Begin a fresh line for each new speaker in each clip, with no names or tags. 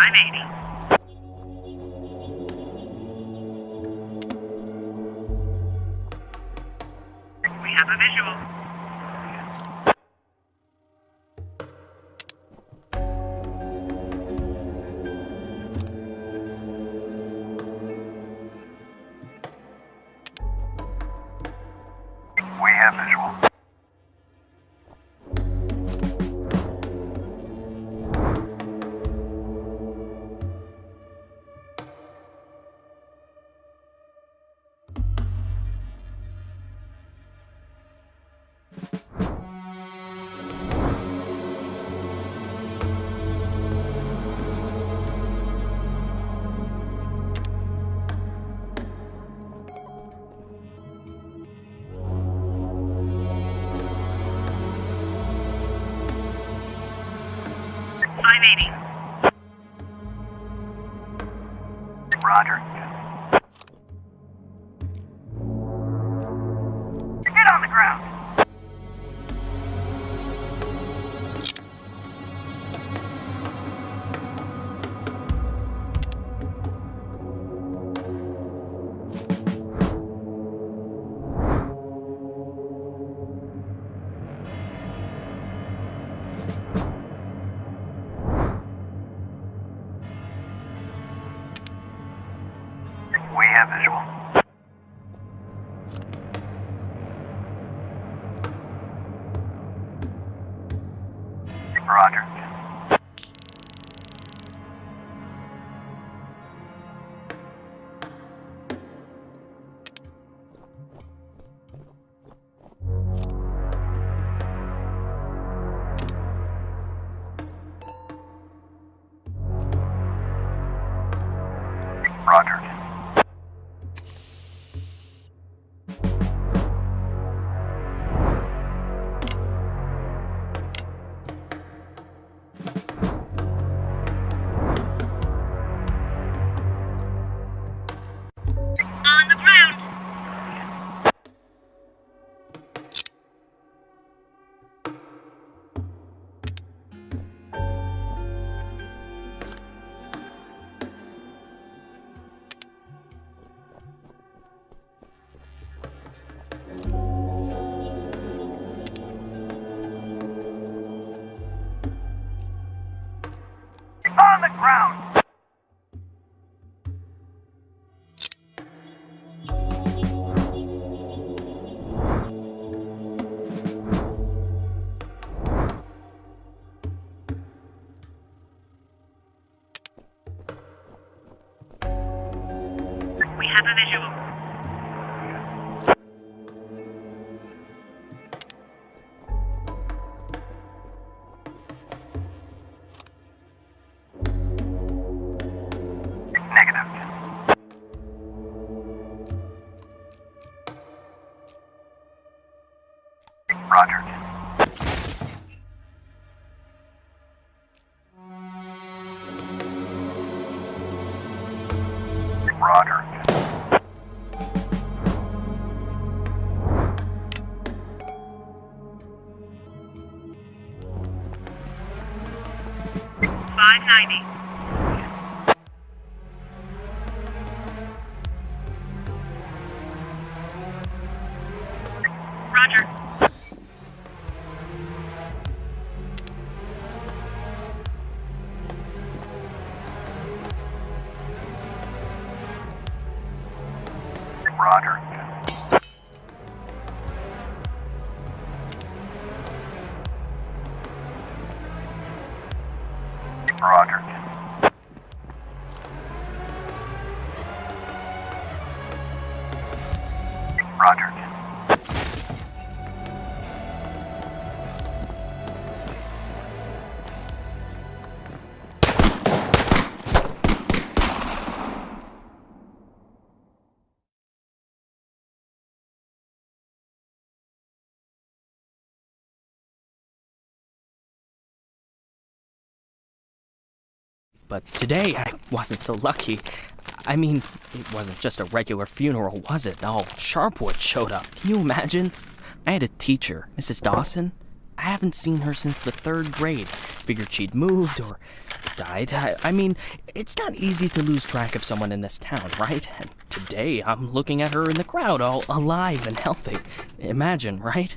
580. We have a visual.
We have visual. Roger. Get on the ground. We have visual. Roger. Roger.
On the ground.
On the ground.
We have a visual.
Negative. Roger. Roger.
$590. Roger.
Roger. Roger. Roger.
But today, I wasn't so lucky. I mean, it wasn't just a regular funeral, was it? Oh, Sharpwood showed up. Can you imagine? I had a teacher, Mrs. Dawson. I haven't seen her since the 3rd grade. Figured she'd moved or died. I mean, it's not easy to lose track of someone in this town, right? And today, I'm looking at her in the crowd, all alive and healthy. Imagine, right?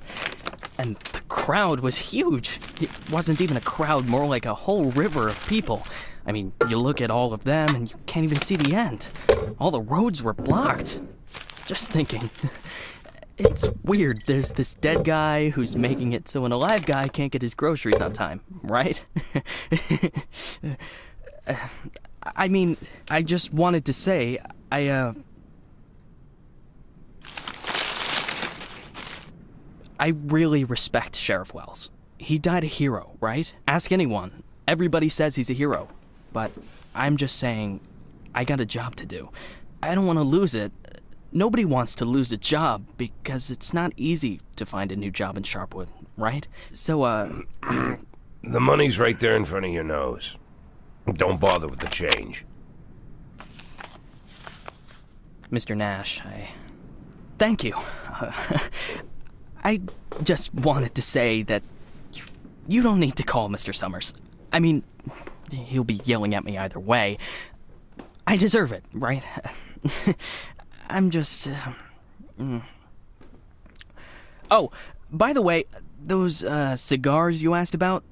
And the crowd was huge. It wasn't even a crowd, more like a whole river of people. I mean, you look at all of them and you can't even see the end. All the roads were blocked. Just thinking. It's weird. There's this dead guy who's making it so an alive guy can't get his groceries on time, right? I mean, I just wanted to say, I really respect Sheriff Wells. He died a hero, right? Ask anyone. Everybody says he's a hero. But I'm just saying, I got a job to do. I don't want to lose it. Nobody wants to lose a job because it's not easy to find a new job in Sharpwood, right? So,
The money's right there in front of your nose. Don't bother with the change.
Mr. Nash, thank you. I just wanted to say that you don't need to call Mr. Summers. I mean, he'll be yelling at me either way. I deserve it, right? I'm just... Oh, by the way, those cigars you asked about?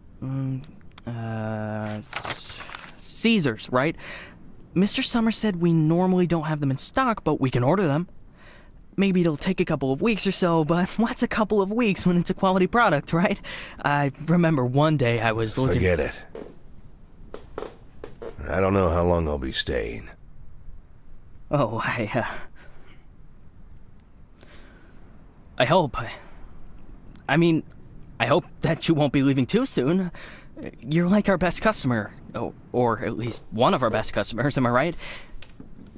Caesars, right? Mr. Summers said we normally don't have them in stock, but we can order them. Maybe it'll take a couple of weeks or so, but what's a couple of weeks when it's a quality product, right? I remember one day I was looking...
Forget it. I don't know how long I'll be staying.
Oh, I hope. I mean, I hope that you won't be leaving too soon. You're like our best customer, or at least one of our best customers, am I right?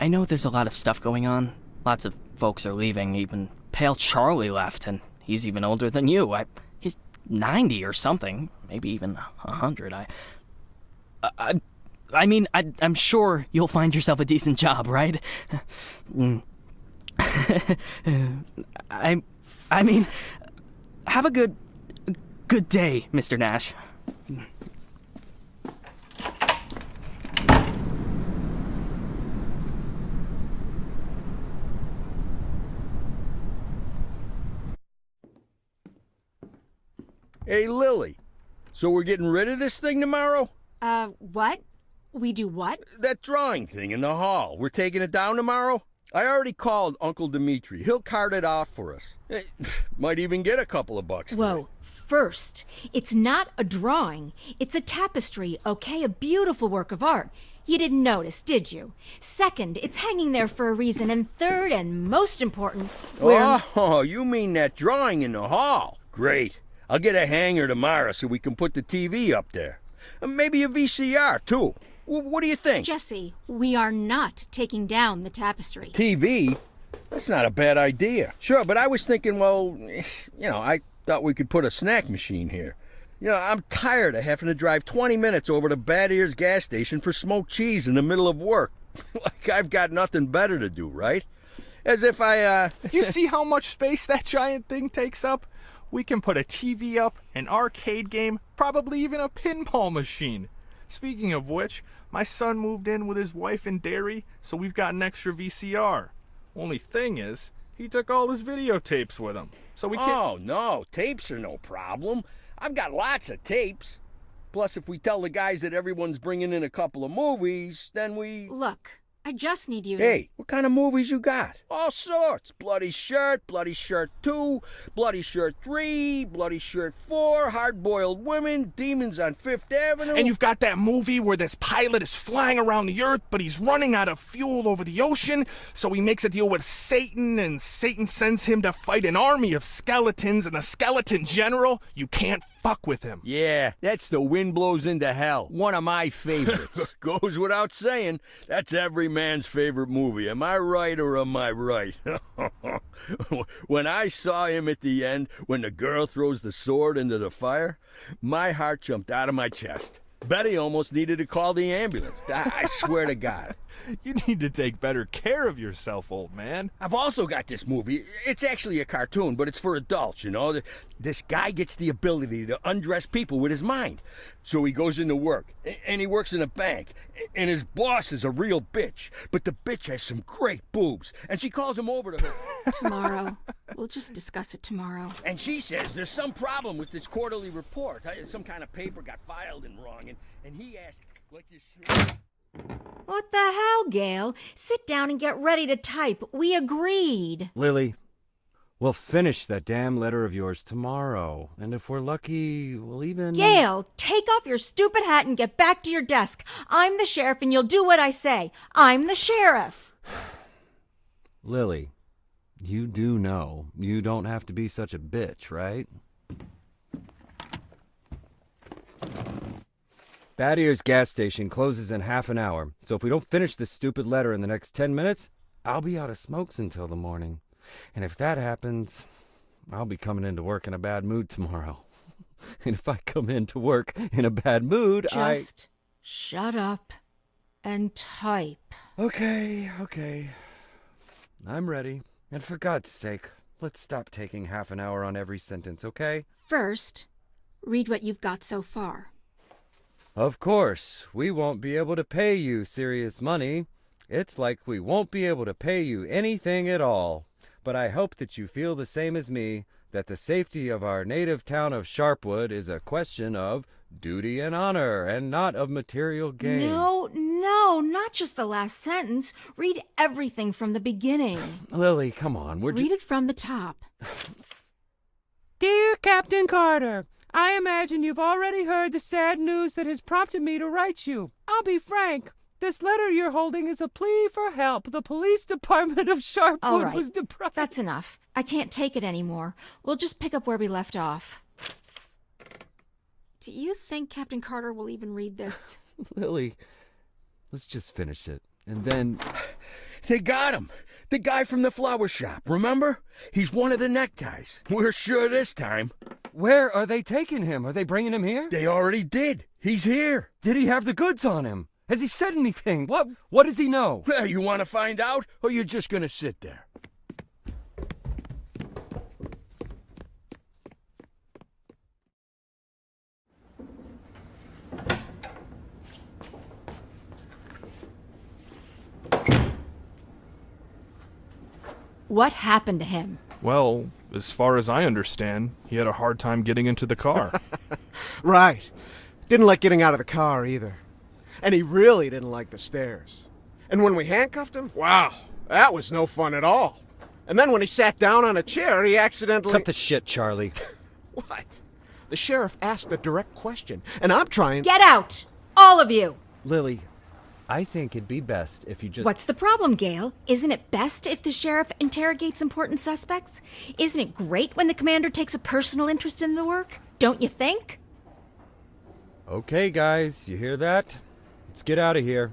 I know there's a lot of stuff going on. Lots of folks are leaving. Even Pale Charlie left, and he's even older than you. He's 90 or something, maybe even 100. I mean, I'm sure you'll find yourself a decent job, right? I mean, have a good day, Mr. Nash.
Hey, Lily. So we're getting rid of this thing tomorrow?
What? We do what?
That drawing thing in the hall. We're taking it down tomorrow? I already called Uncle Dimitri. He'll cart it off for us. Might even get a couple of bucks for it.
Whoa. First, it's not a drawing. It's a tapestry, okay? A beautiful work of art. You didn't notice, did you? Second, it's hanging there for a reason. And third, and most important,
Oh, you mean that drawing in the hall? Great. I'll get a hanger tomorrow so we can put the TV up there. Maybe a VCR, too. What do you think?
Jesse, we are not taking down the tapestry.
TV? That's not a bad idea. Sure, but I was thinking, well, I thought we could put a snack machine here. I'm tired of having to drive 20 minutes over to Bad Ears gas station for smoked cheese in the middle of work. Like I've got nothing better to do, right? As if
You see how much space that giant thing takes up? We can put a TV up, an arcade game, probably even a pinball machine. Speaking of which, my son moved in with his wife and dairy, so we've got an extra VCR. Only thing is, he took all his videotapes with him, so we can't...
Oh, no, tapes are no problem. I've got lots of tapes. Plus, if we tell the guys that everyone's bringing in a couple of movies, then we...
Look, I just need you to...
Hey, what kind of movies you got? All sorts. Bloody Shirt 2, Bloody Shirt 3, Bloody Shirt 4, Hard-Boiled Women, Demons on Fifth Avenue.
And you've got that movie where this pilot is flying around the earth, but he's running out of fuel over the ocean, so he makes a deal with Satan, and Satan sends him to fight an army of skeletons, and the skeleton general, you can't fuck with him.
Yeah, that's The Wind Blows into Hell. One of my favorites. Goes without saying, that's every man's favorite movie. Am I right or am I right? When I saw him at the end, when the girl throws the sword into the fire, my heart jumped out of my chest. Betty almost needed to call the ambulance. I swear to God.
You need to take better care of yourself, old man.
I've also got this movie. It's actually a cartoon, but it's for adults, you know. This guy gets the ability to undress people with his mind. So he goes into work, and he works in a bank, and his boss is a real bitch. But the bitch has some great boobs, and she calls him over to her.
Tomorrow. We'll just discuss it tomorrow.
And she says there's some problem with this quarterly report. Some kind of paper got filed in wrong, and he asked, like you sure?
What the hell, Gail? Sit down and get ready to type. We agreed.
Lily, we'll finish that damn letter of yours tomorrow. And if we're lucky, we'll even...
Gail, take off your stupid hat and get back to your desk. I'm the sheriff and you'll do what I say. I'm the sheriff.
Lily, you do know you don't have to be such a bitch, right? Bad Ears gas station closes in half an hour, so if we don't finish this stupid letter in the next 10 minutes, I'll be out of smokes until the morning. And if that happens, I'll be coming into work in a bad mood tomorrow. And if I come into work in a bad mood,
Just shut up and type.
Okay. I'm ready. And for God's sake, let's stop taking half an hour on every sentence, okay?
First, read what you've got so far.
Of course, we won't be able to pay you serious money. It's like we won't be able to pay you anything at all. But I hope that you feel the same as me, that the safety of our native town of Sharpwood is a question of duty and honor, and not of material gain.
No, not just the last sentence. Read everything from the beginning.
Lily, come on.
Read it from the top.
Dear Captain Carter, I imagine you've already heard the sad news that has prompted me to write you. I'll be frank. This letter you're holding is a plea for help. The police department of Sharpwood
All right,
was deprived.
that's enough. I can't take it anymore. We'll just pick up where we left off.
Do you think Captain Carter will even read this?
Lily, let's just finish it. And then...
They got him. The guy from the flower shop, remember? He's one of the neckties. We're sure this time.
Where are they taking him? Are they bringing him here?
They already did. He's here.
Did he have the goods on him? Has he said anything? What does he know?
Well, you want to find out, or you're just going to sit there?
What happened to him?
Well, as far as I understand, he had a hard time getting into the car.
Right. Didn't like getting out of the car either. And he really didn't like the stairs. And when we handcuffed him, wow, that was no fun at all. And then when he sat down on a chair, he accidentally...
Cut the shit, Charlie.
What? The sheriff asked a direct question, and I'm trying...
Get out! All of you!
Lily, I think it'd be best if you just...
What's the problem, Gail? Isn't it best if the sheriff interrogates important suspects? Isn't it great when the commander takes a personal interest in the work? Don't you think?
Okay, guys, you hear that? Let's get out of here.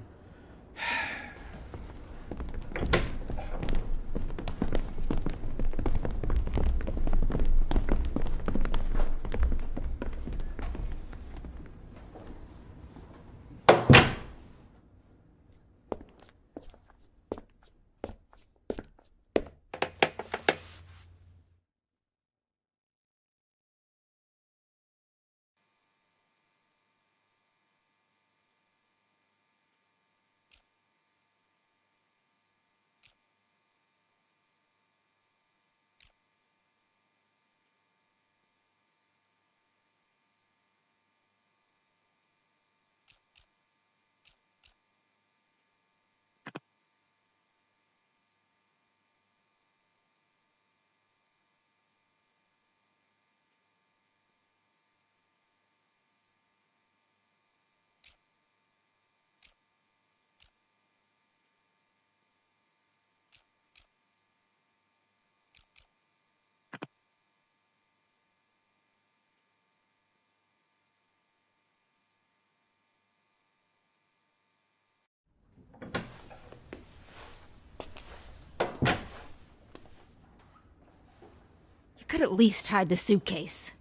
You could at least hide the suitcase.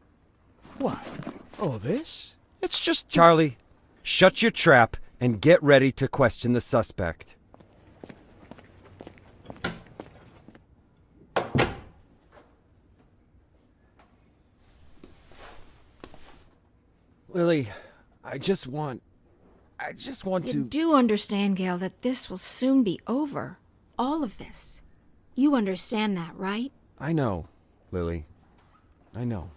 What? Oh, this? It's just...
Charlie, shut your trap and get ready to question the suspect. Lily, I just want
You
to...
do understand, Gail, that this will soon be over. All of this. You understand that, right?
I know, Lily. I know.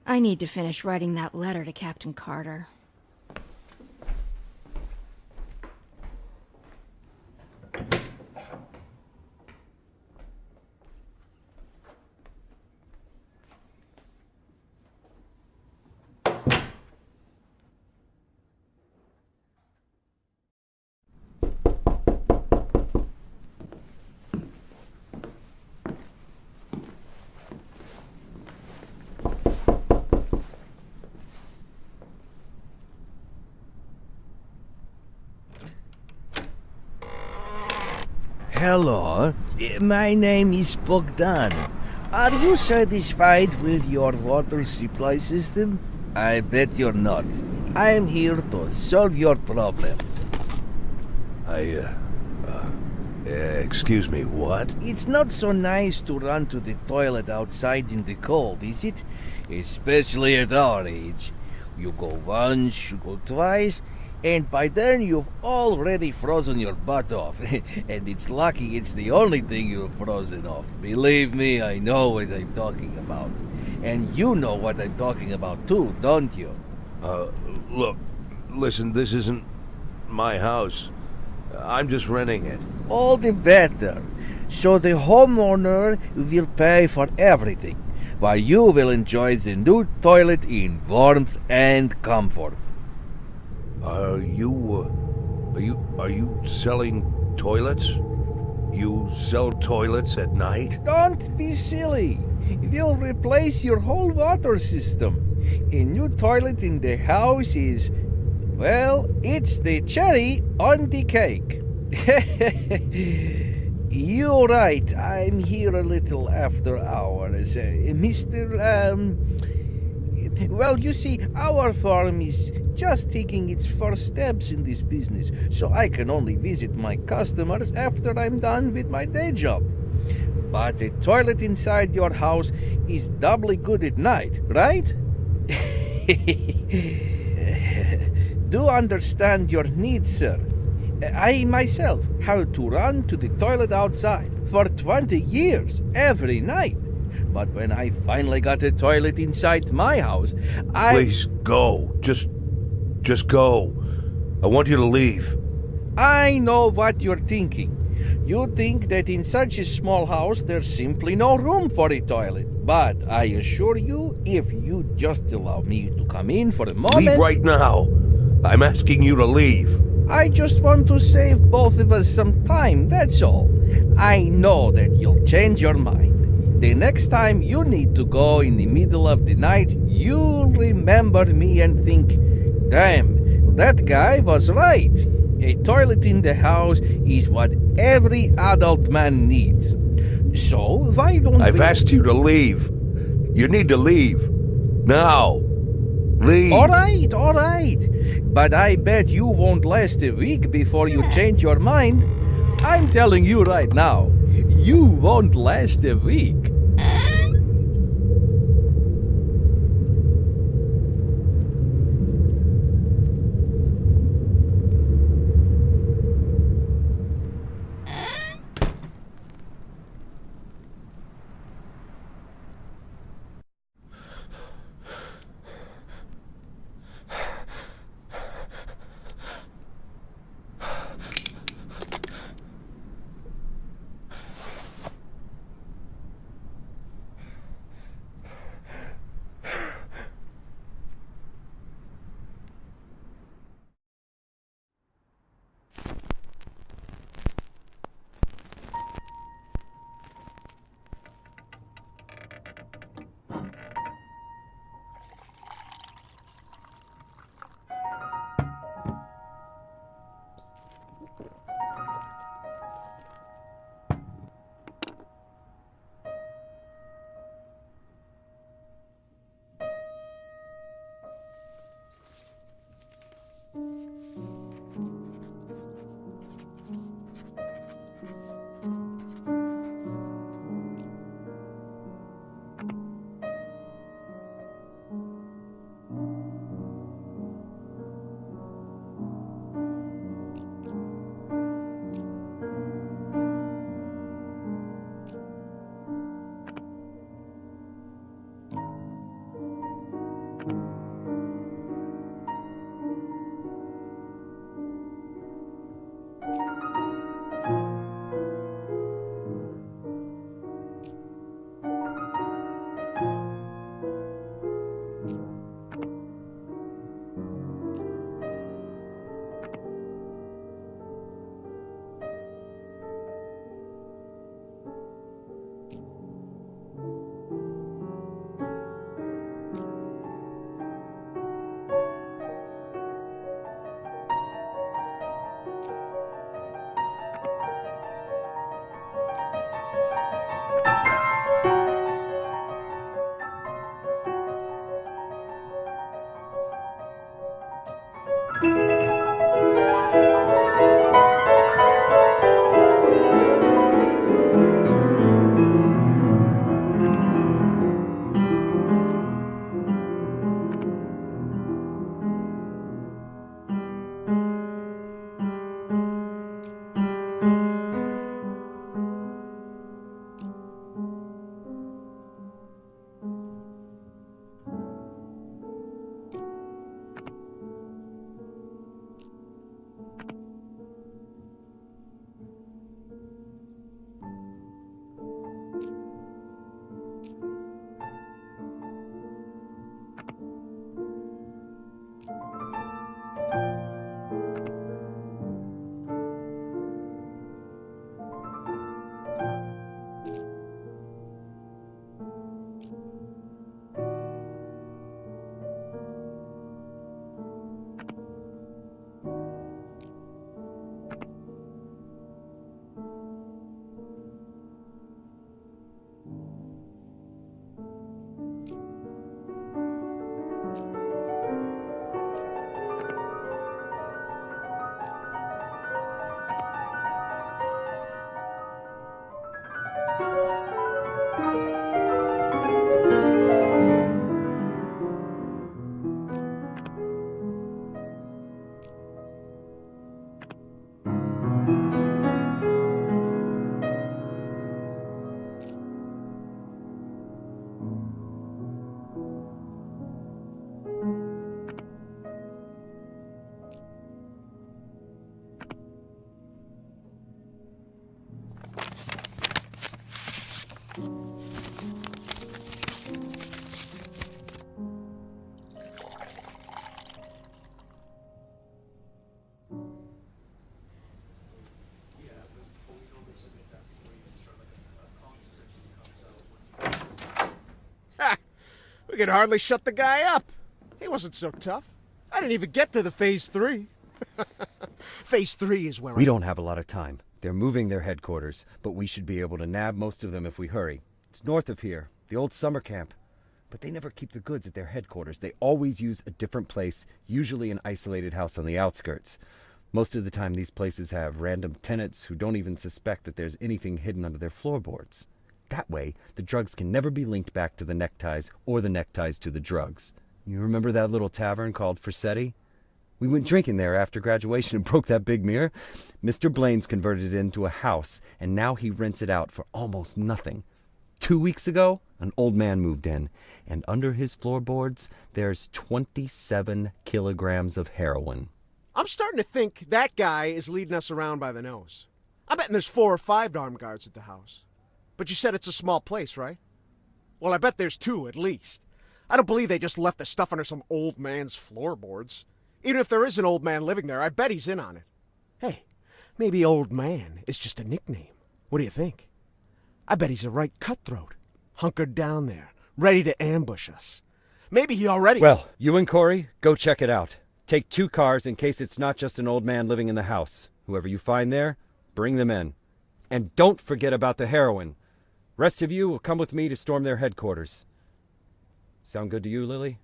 I need to finish writing that letter to Captain Carter.
Hello, my name is Bogdan. Are you satisfied with your water supply system? I bet you're not. I am here to solve your problem.
Excuse me, what?
It's not so nice to run to the toilet outside in the cold, is it? Especially at our age. You go once, you go twice, and by then you've already frozen your butt off. And it's lucky it's the only thing you've frozen off. Believe me, I know what I'm talking about. And you know what I'm talking about too, don't you?
Look, listen, this isn't my house. I'm just renting it.
All the better. So the homeowner will pay for everything, while you will enjoy the new toilet in warmth and comfort.
Are you selling toilets? You sell toilets at night?
Don't be silly. We'll replace your whole water system. A new toilet in the house is, well, it's the cherry on the cake. You're right. I'm here a little after hours. Well, you see, our farm is just taking its first steps in this business, so I can only visit my customers after I'm done with my day job. But a toilet inside your house is doubly good at night, right? Do understand your needs, sir. I myself had to run to the toilet outside for 20 years every night. But when I finally got a toilet inside my house,
Please go. Just go. I want you to leave.
I know what you're thinking. You think that in such a small house there's simply no room for a toilet. But I assure you, if you just allow me to come in for a moment...
Leave right now. I'm asking you to leave.
I just want to save both of us some time, that's all. I know that you'll change your mind. The next time you need to go in the middle of the night, you'll remember me and think, damn, that guy was right. A toilet in the house is what every adult man needs. So why don't
I've asked you to leave. You need to leave. Now. Leave.
All right. But I bet you won't last a week before you change your mind. I'm telling you right now, you won't last a week.
We could hardly shut the guy up. He wasn't so tough. I didn't even get to the Phase 3. Phase 3 is where
We don't have a lot of time. They're moving their headquarters, but we should be able to nab most of them if we hurry. It's north of here, the old summer camp. But they never keep the goods at their headquarters. They always use a different place, usually an isolated house on the outskirts. Most of the time, these places have random tenants who don't even suspect that there's anything hidden under their floorboards. That way, the drugs can never be linked back to the neckties or the neckties to the drugs. You remember that little tavern called Forsetti? We went drinking there after graduation and broke that big mirror. Mr. Blaine's converted it into a house, and now he rents it out for almost nothing. 2 weeks ago, an old man moved in, and under his floorboards, there's 27 kilograms of heroin.
I'm starting to think that guy is leading us around by the nose. I'm betting there's 4 or 5 armed guards at the house. But you said it's a small place, right? Well, I bet there's 2 at least. I don't believe they just left the stuff under some old man's floorboards. Even if there is an old man living there, I bet he's in on it. Hey, maybe old man is just a nickname. What do you think? I bet he's a right cutthroat, hunkered down there, ready to ambush us. Maybe he already...
Well, you and Corey, go check it out. Take 2 cars in case it's not just an old man living in the house. Whoever you find there, bring them in. And don't forget about the heroin. Rest of you will come with me to storm their headquarters. Sound good to you, Lily?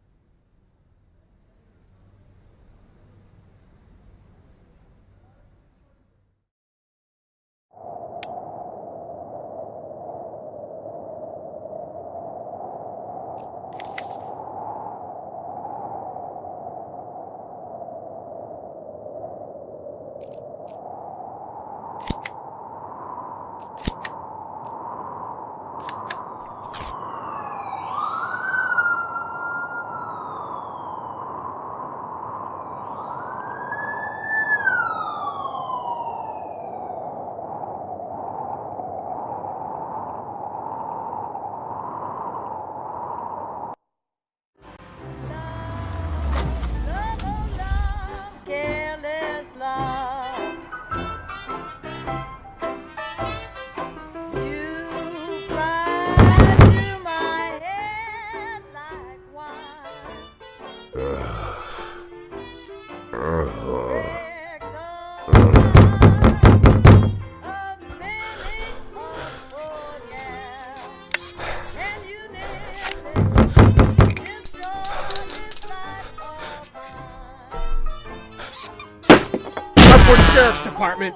Sheriff's Department.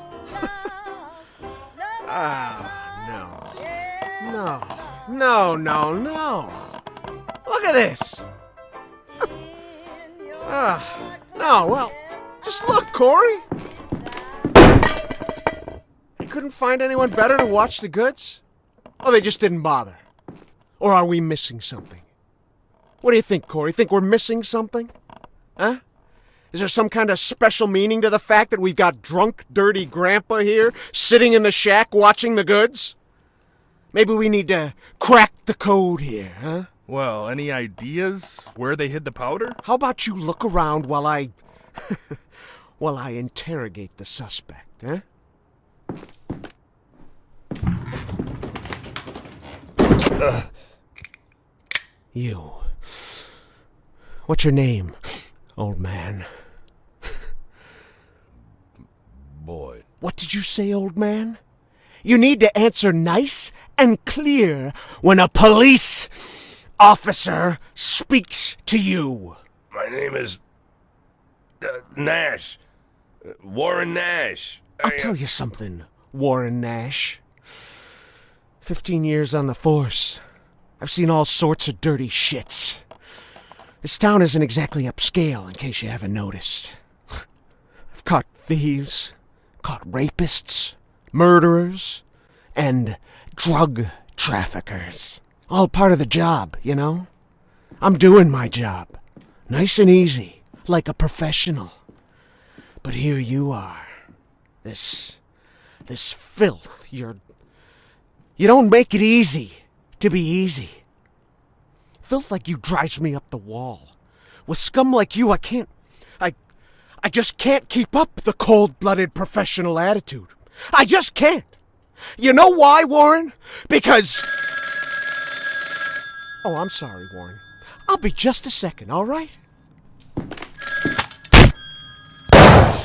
No. Look at this. No, well, just look, Corey. They couldn't find anyone better to watch the goods? Or they just didn't bother? Or are we missing something? What do you think, Corey? Think we're missing something? Huh? Is there some kind of special meaning to the fact that we've got drunk, dirty grandpa here, sitting in the shack watching the goods? Maybe we need to crack the code here, huh?
Well, any ideas where they hid the powder?
How about you look around while I... while I interrogate the suspect, huh? You. What's your name, old man?
Boyd.
What did you say, old man? You need to answer nice and clear when a police officer speaks to you.
My name is... Nash. Warren Nash.
I'll tell you something, Warren Nash. 15 years on the force. I've seen all sorts of dirty shits. This town isn't exactly upscale, in case you haven't noticed. I've caught thieves, caught rapists, murderers, and drug traffickers. All part of the job, you know? I'm doing my job. Nice and easy, like a professional. But here you are. This filth, you don't make it easy to be easy. Filth like you drives me up the wall. With scum like you, I just can't keep up the cold-blooded professional attitude. I just can't. You know why, Warren? Because... Oh, I'm sorry, Warren. I'll be just a second, all right?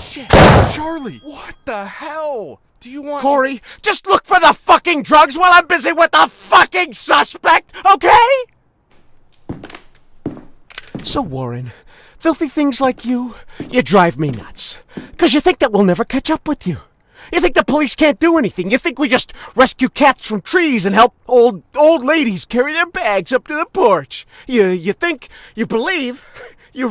Shit, Charlie, what the hell? Do you want
Corey, just look for the fucking drugs while I'm busy with the fucking suspect, okay? So, Warren, filthy things like you drive me nuts. 'Cause you think that we'll never catch up with you. You think the police can't do anything. You think we just rescue cats from trees and help old ladies carry their bags up to the porch. You think, you believe, you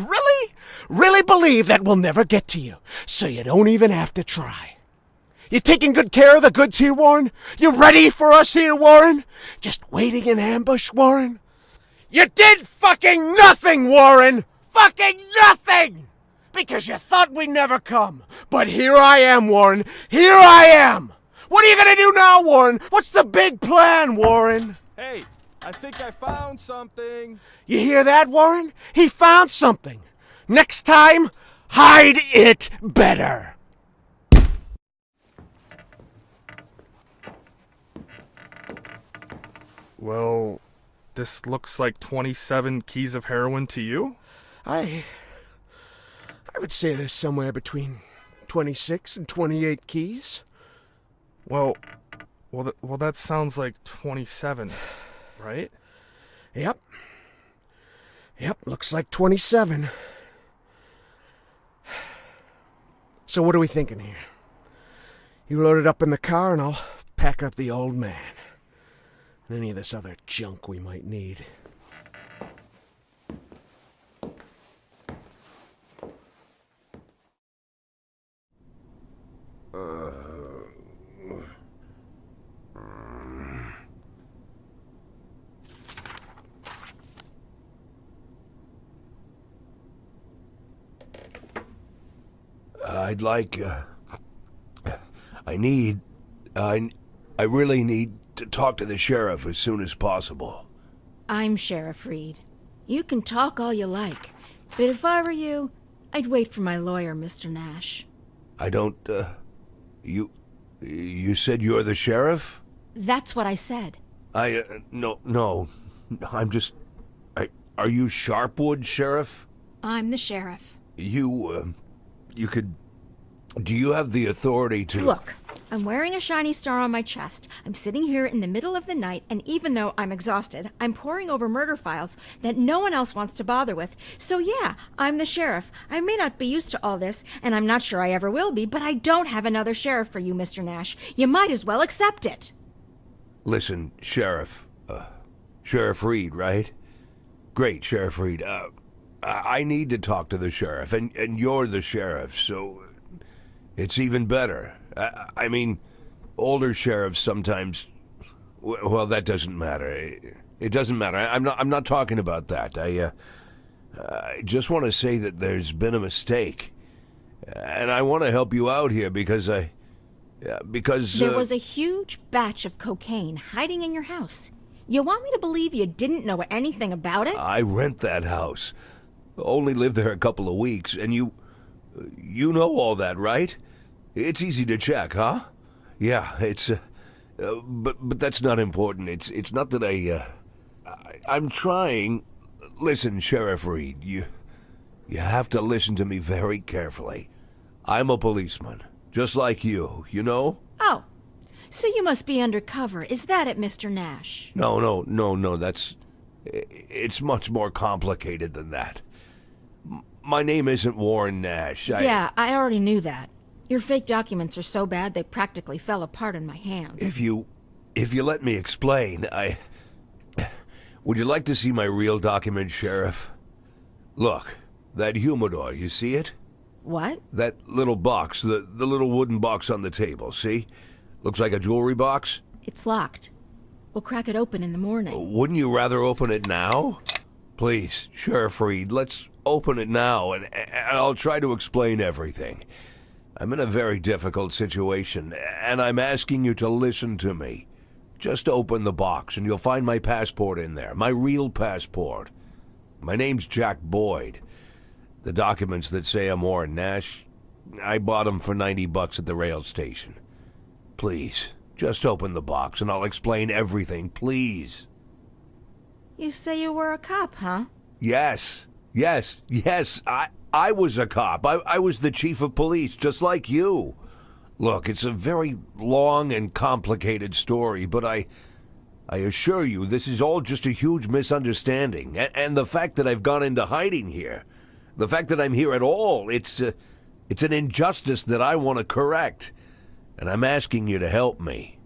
really believe that we'll never get to you. So you don't even have to try. You taking good care of the goods here, Warren? You ready for us here, Warren? Just waiting in ambush, Warren? You did fucking nothing, Warren! Fucking nothing! Because you thought we'd never come. But here I am, Warren. Here I am! What are you gonna do now, Warren? What's the big plan, Warren?
Hey, I think I found something.
You hear that, Warren? He found something. Next time, hide it better.
Well, this looks like 27 keys of heroin to you?
I would say there's somewhere between 26 and 28 keys.
Well, that sounds like 27, right?
Yep, looks like 27. So what are we thinking here? You load it up in the car and I'll pack up the old man. And any of this other junk we might need.
I'd like, I really need to talk to the sheriff as soon as possible.
I'm Sheriff Reed. You can talk all you like, but if I were you, I'd wait for my lawyer, Mr. Nash.
I don't, you said you're the sheriff?
That's what I said.
No, I'm just, are you Sharpwood, Sheriff?
I'm the sheriff.
You could, do you have the authority to...
Look, I'm wearing a shiny star on my chest. I'm sitting here in the middle of the night, and even though I'm exhausted, I'm poring over murder files that no one else wants to bother with. So yeah, I'm the sheriff. I may not be used to all this, and I'm not sure I ever will be, but I don't have another sheriff for you, Mr. Nash. You might as well accept it.
Listen, Sheriff. Sheriff Reed, right? Great, Sheriff Reed. I need to talk to the sheriff, and you're the sheriff, so it's even better. I mean, older sheriffs sometimes... Well, that doesn't matter. It doesn't matter. I'm not talking about that. I just want to say that there's been a mistake. And I want to help you out here because there
was a huge batch of cocaine hiding in your house. You want me to believe you didn't know anything about it?
I rent that house. Only lived there a couple of weeks, and you know all that, right? It's easy to check, huh? Yeah, it's but that's not important. It's not that I'm trying. Listen, Sheriff Reed, you have to listen to me very carefully. I'm a policeman, just like you know?
Oh, so you must be undercover. Is that it, Mr. Nash?
No, it's much more complicated than that. My name isn't Warren Nash.
Yeah, I already knew that. Your fake documents are so bad they practically fell apart in my hands.
If you let me explain, would you like to see my real document, Sheriff? Look, that humidor, you see it?
What?
That little box, the little wooden box on the table, see? Looks like a jewelry box?
It's locked. We'll crack it open in the morning.
Wouldn't you rather open it now? Please, Sheriff Reed, let's open it now, and I'll try to explain everything. I'm in a very difficult situation, and I'm asking you to listen to me. Just open the box, and you'll find my passport in there, my real passport. My name's Jack Boyd. The documents that say I'm Warren Nash, I bought them for $90 at the rail station. Please, just open the box, and I'll explain everything, please.
You say you were a cop, huh?
Yes, yes. I was a cop. I was the chief of police, just like you. Look, it's a very long and complicated story, but I assure you this is all just a huge misunderstanding. And the fact that I've gone into hiding here, the fact that I'm here at all, it's an injustice that I want to correct. And I'm asking you to help me.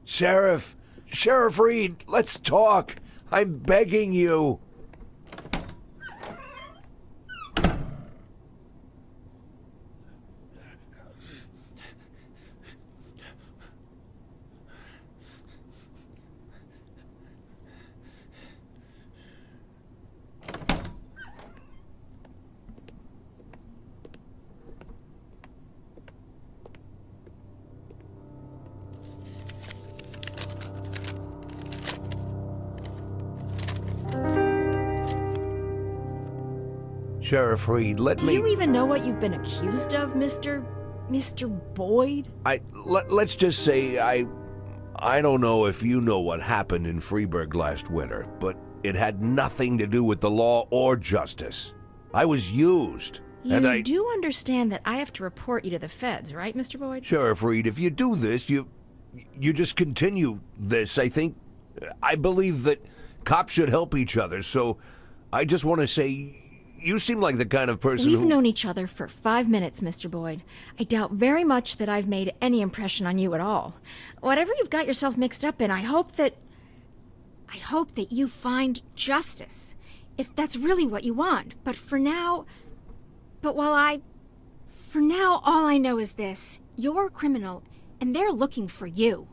Sheriff Reed, let's talk. I'm begging you. Sheriff Reed, let me...
Do you even know what you've been accused of, Mr. Boyd?
Let's just say I don't know if you know what happened in Freeburg last winter, but it had nothing to do with the law or justice. I was used.
You do understand that I have to report you to the feds, right, Mr. Boyd?
Sheriff Reed, if you do this, you just continue this. I believe that cops should help each other, so I just want to say... You seem like the kind of person
We've known each other for 5 minutes, Mr. Boyd. I doubt very much that I've made any impression on you at all. Whatever you've got yourself mixed up in, I hope that you find justice. If that's really what you want. For now, all I know is this. You're a criminal, and they're looking for you.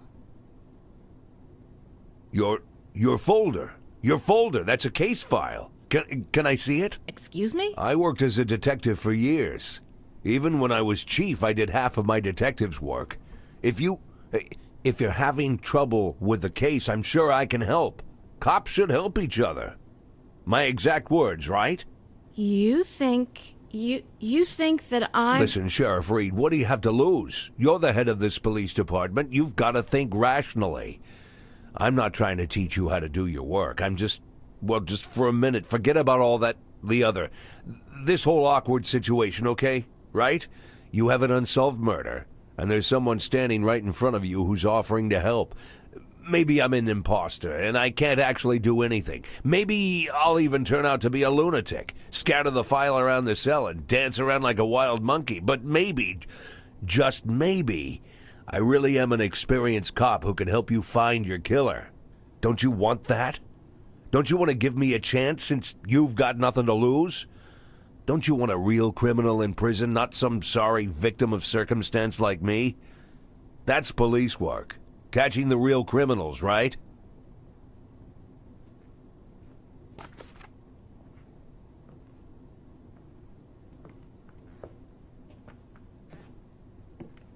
Your folder. Your folder. That's a case file. Can I see it?
Excuse me?
I worked as a detective for years. Even when I was chief, I did half of my detective's work. If you're having trouble with the case, I'm sure I can help. Cops should help each other. My exact words, right?
You think that I'm...
Listen, Sheriff Reed, what do you have to lose? You're the head of this police department. You've got to think rationally. I'm not trying to teach you how to do your work. I'm just for a minute, forget about all that, this whole awkward situation, okay? Right? You have an unsolved murder, and there's someone standing right in front of you who's offering to help. Maybe I'm an imposter, and I can't actually do anything. Maybe I'll even turn out to be a lunatic, scatter the file around the cell and dance around like a wild monkey. But maybe, just maybe, I really am an experienced cop who can help you find your killer. Don't you want that? Don't you want to give me a chance since you've got nothing to lose? Don't you want a real criminal in prison, not some sorry victim of circumstance like me? That's police work. Catching the real criminals, right?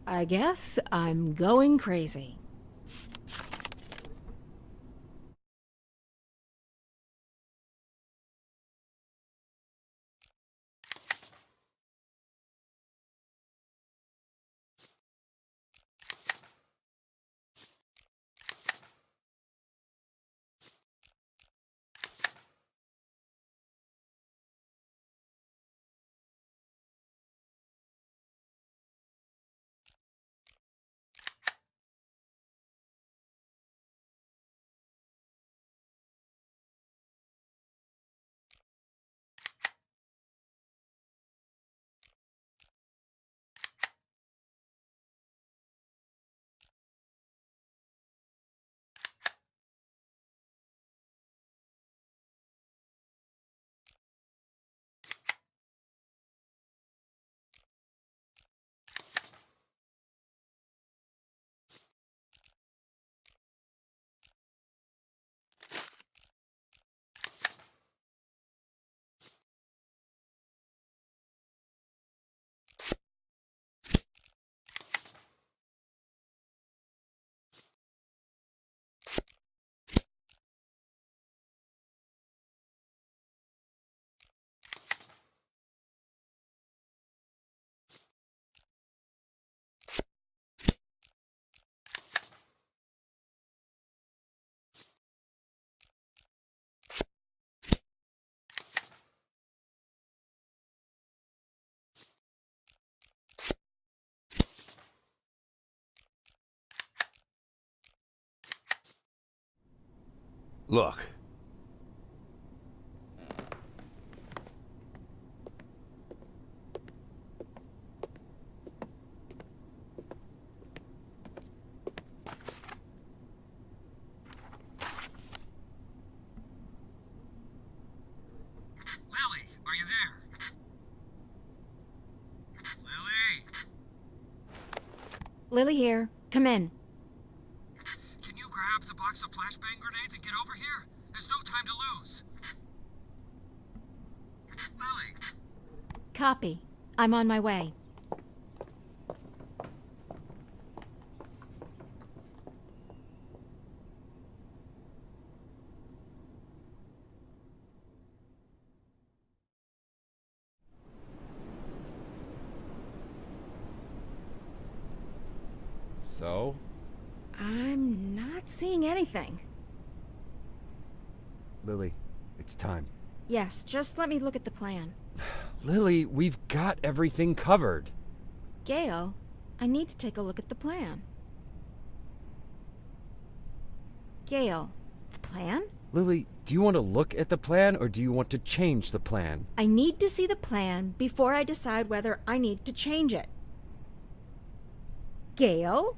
I guess I'm going crazy.
Look.
Lily, are you there? Lily!
Lily here. Come in.
Can you grab the box of flashbang grenades and get over here? There's no time to lose. Lily!
Copy. I'm on my way.
So?
I'm not seeing anything.
Lily, it's time.
Yes, just let me look at the plan.
Lily, we've got everything covered.
Gail, I need to take a look at the plan. Gail, the plan?
Lily, do you want to look at the plan or do you want to change the plan?
I need to see the plan before I decide whether I need to change it. Gail?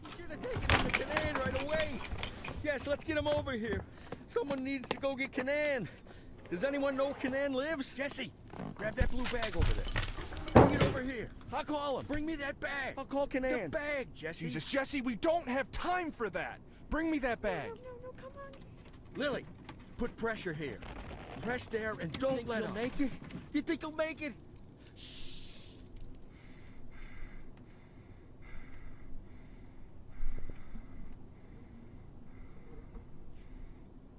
You should have taken him to Canaan right away. Yes, let's get him over here. Someone needs to go get Canaan. Does anyone know Canaan lives? Jesse, grab that blue bag over there. Bring it over here. I'll call him. Bring me that bag. I'll call Canaan. The bag, Jesse.
Jesus, Jesse, we don't have time for that. Bring me that bag.
No, come on.
Lily, put pressure here. Press there and don't let him. Make it? You think he'll make it?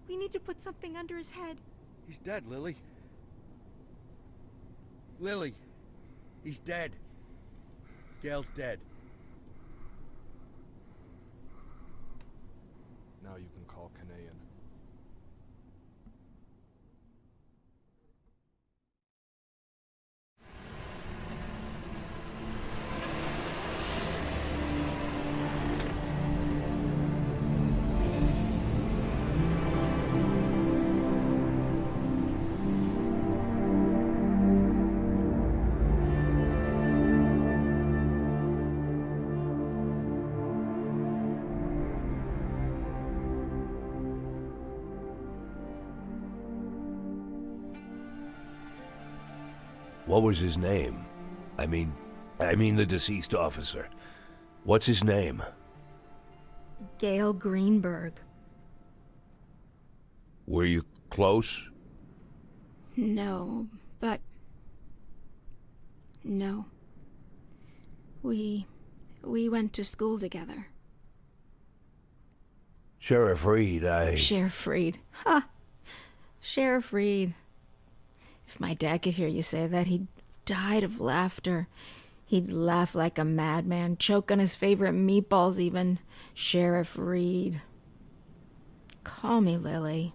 We need to put something under his head.
He's dead, Lily. Lily, he's dead. Gail's dead.
Now you can call Canaan.
What was his name? I mean the deceased officer. What's his name?
Gail Greenberg.
Were you close?
No, but... No. We went to school together.
Sheriff Reed,
Sheriff Reed. Ha! Sheriff Reed. If my dad could hear you say that, he'd died of laughter. He'd laugh like a madman, choke on his favorite meatballs even. Sheriff Reed. Call me Lily.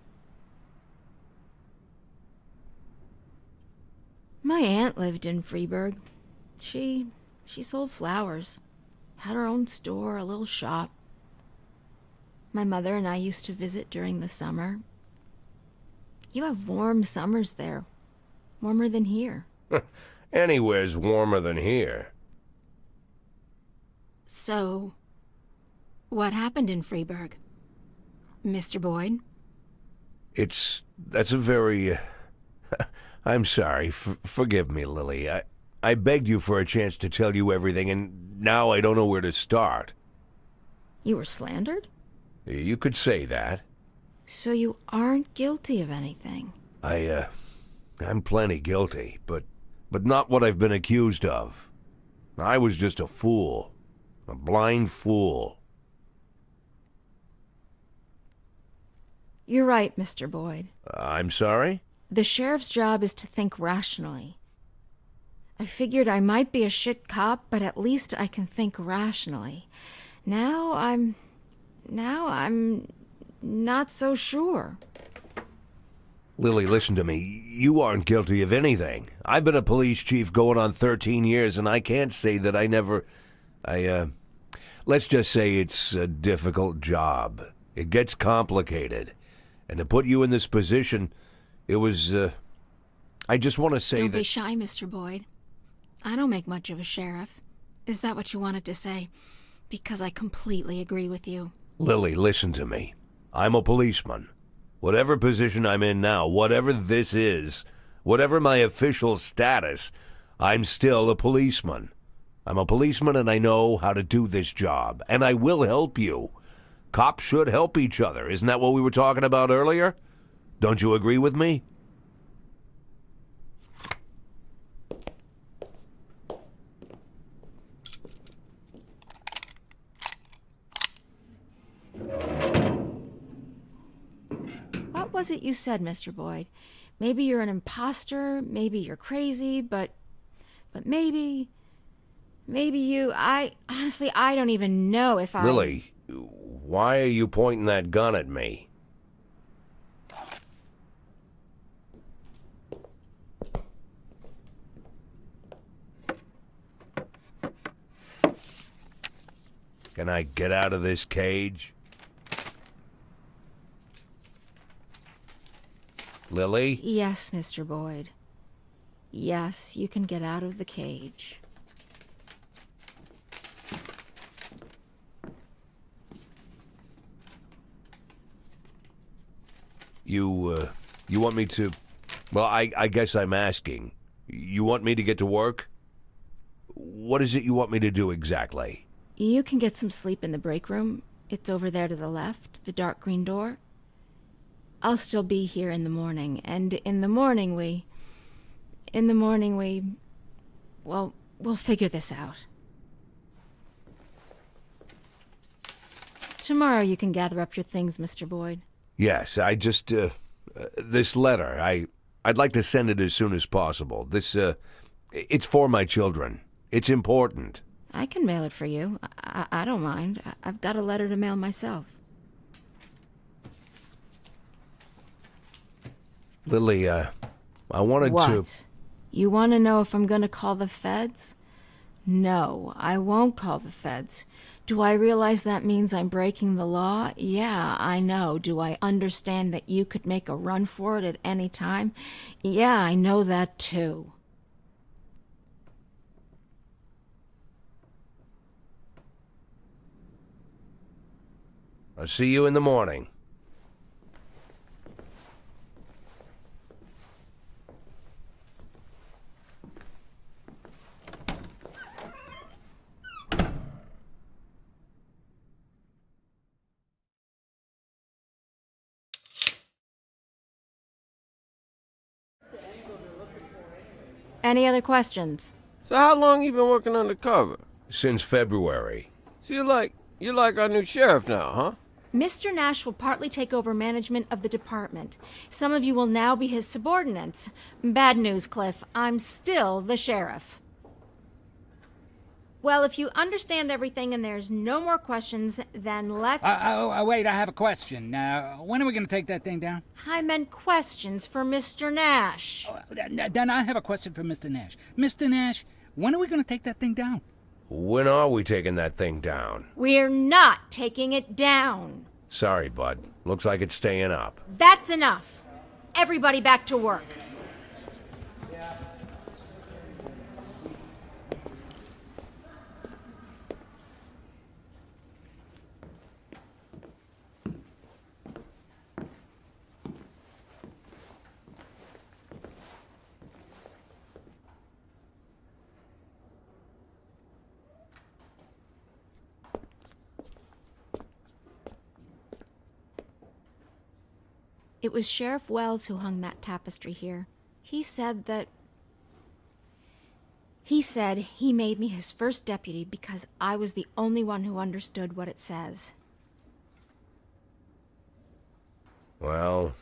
My aunt lived in Freeburg. She sold flowers. Had her own store, a little shop. My mother and I used to visit during the summer. You have warm summers there. Warmer than here.
Anywhere's warmer than here.
So, what happened in Freeburg? Mr. Boyd?
That's a very... I'm sorry. Forgive me, Lily. I begged you for a chance to tell you everything, and now I don't know where to start.
You were slandered?
You could say that.
So you aren't guilty of anything?
I'm plenty guilty, but not what I've been accused of. I was just a fool. A blind fool.
You're right, Mr. Boyd.
I'm sorry?
The sheriff's job is to think rationally. I figured I might be a shit cop, but at least I can think rationally. Now I'm not so sure.
Lily, listen to me. You aren't guilty of anything. I've been a police chief going on 13 years, and I can't say that I never... Let's just say it's a difficult job. It gets complicated. And to put you in this position, it was, I just want to say
Don't
that...
be shy, Mr. Boyd. I don't make much of a sheriff. Is that what you wanted to say? Because I completely agree with you.
Lily, listen to me. I'm a policeman. Whatever position I'm in now, whatever this is, whatever my official status, I'm still a policeman. I'm a policeman and I know how to do this job, and I will help you. Cops should help each other. Isn't that what we were talking about earlier? Don't you agree with me?
What was it you said, Mr. Boyd? Maybe you're an imposter, maybe you're crazy, but maybe you... honestly, I don't even know if I...
Lily, why are you pointing that gun at me? Can I get out of this cage? Lily?
Yes, Mr. Boyd. Yes, you can get out of the cage.
You want me to... Well, I guess I'm asking. You want me to get to work? What is it you want me to do exactly?
You can get some sleep in the break room. It's over there to the left, the dark green door. I'll still be here in the morning, and in the morning we... Well, we'll figure this out. Tomorrow you can gather up your things, Mr. Boyd.
Yes, I just... this letter, I'd like to send it as soon as possible. This, it's for my children. It's important.
I can mail it for you. I don't mind. I've got a letter to mail myself.
Lily, I wanted
What?
to...
You want to know if I'm going to call the feds? No, I won't call the feds. Do I realize that means I'm breaking the law? Yeah, I know. Do I understand that you could make a run for it at any time? Yeah, I know that too.
I'll see you in the morning.
Any other questions?
So how long you been working undercover?
Since February.
So you're like our new sheriff now, huh?
Mr. Nash will partly take over management of the department. Some of you will now be his subordinates. Bad news, Cliff. I'm still the sheriff. Well, if you understand everything and there's no more questions, then let's...
Wait, I have a question. When are we going to take that thing down?
I meant questions for Mr. Nash.
Then I have a question for Mr. Nash. Mr. Nash, when are we going to take that thing down?
When are we taking that thing down?
We're not taking it down.
Sorry, bud. Looks like it's staying up.
That's enough. Everybody back to work. It was Sheriff Wells who hung that tapestry here. He said that He said he made me his first deputy because I was the only one who understood what it says.
Well,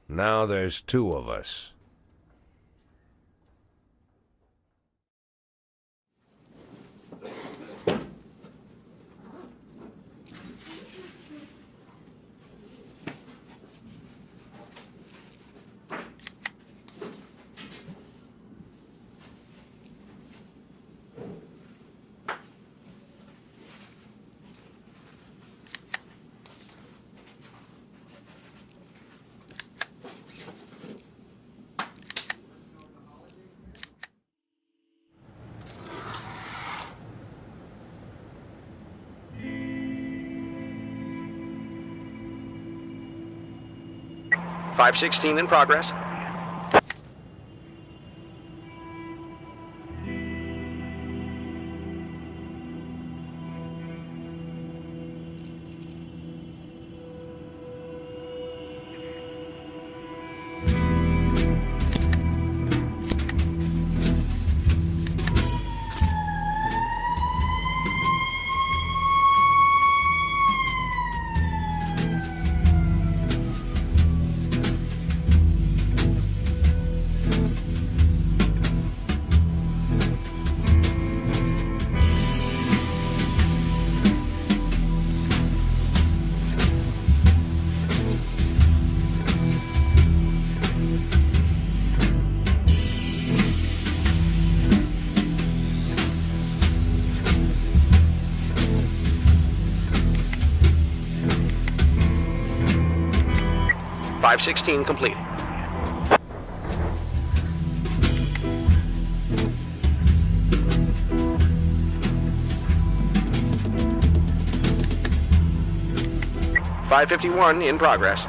now there's two of us.
.516 in progress. .516 complete. .551 in progress.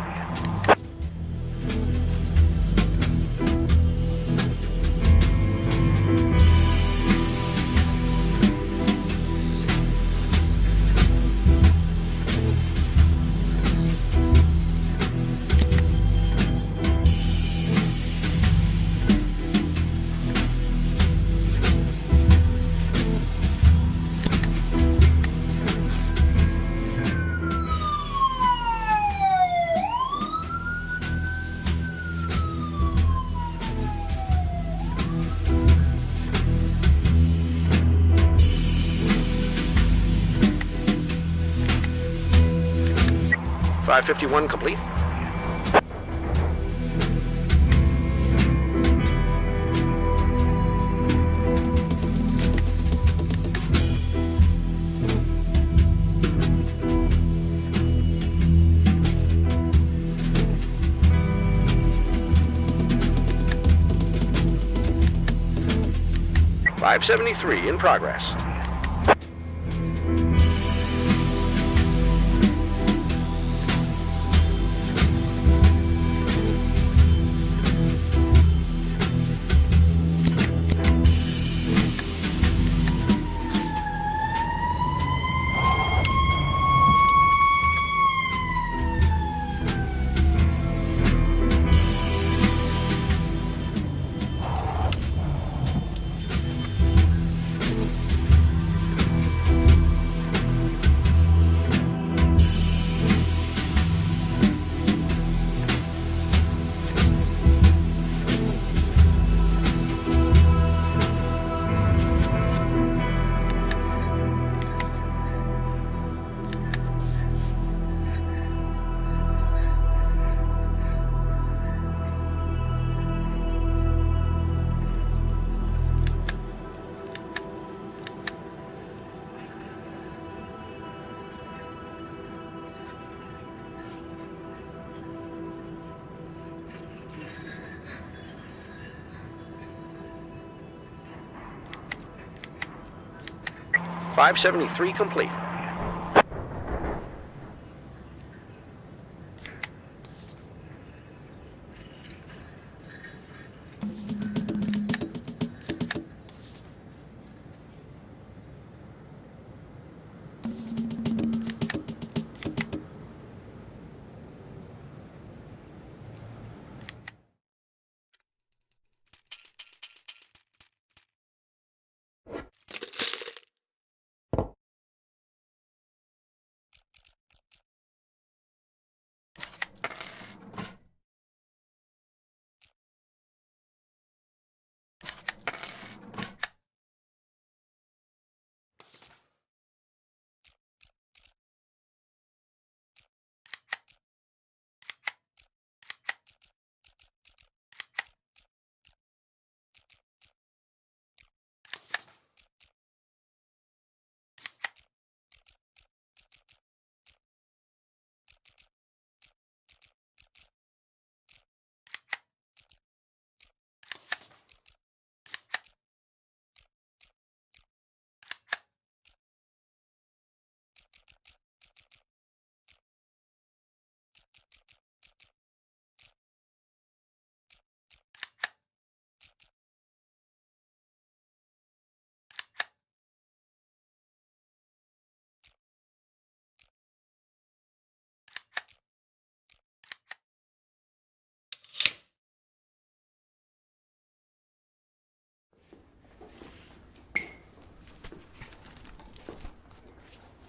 .551 complete. .573 in progress. .573 complete.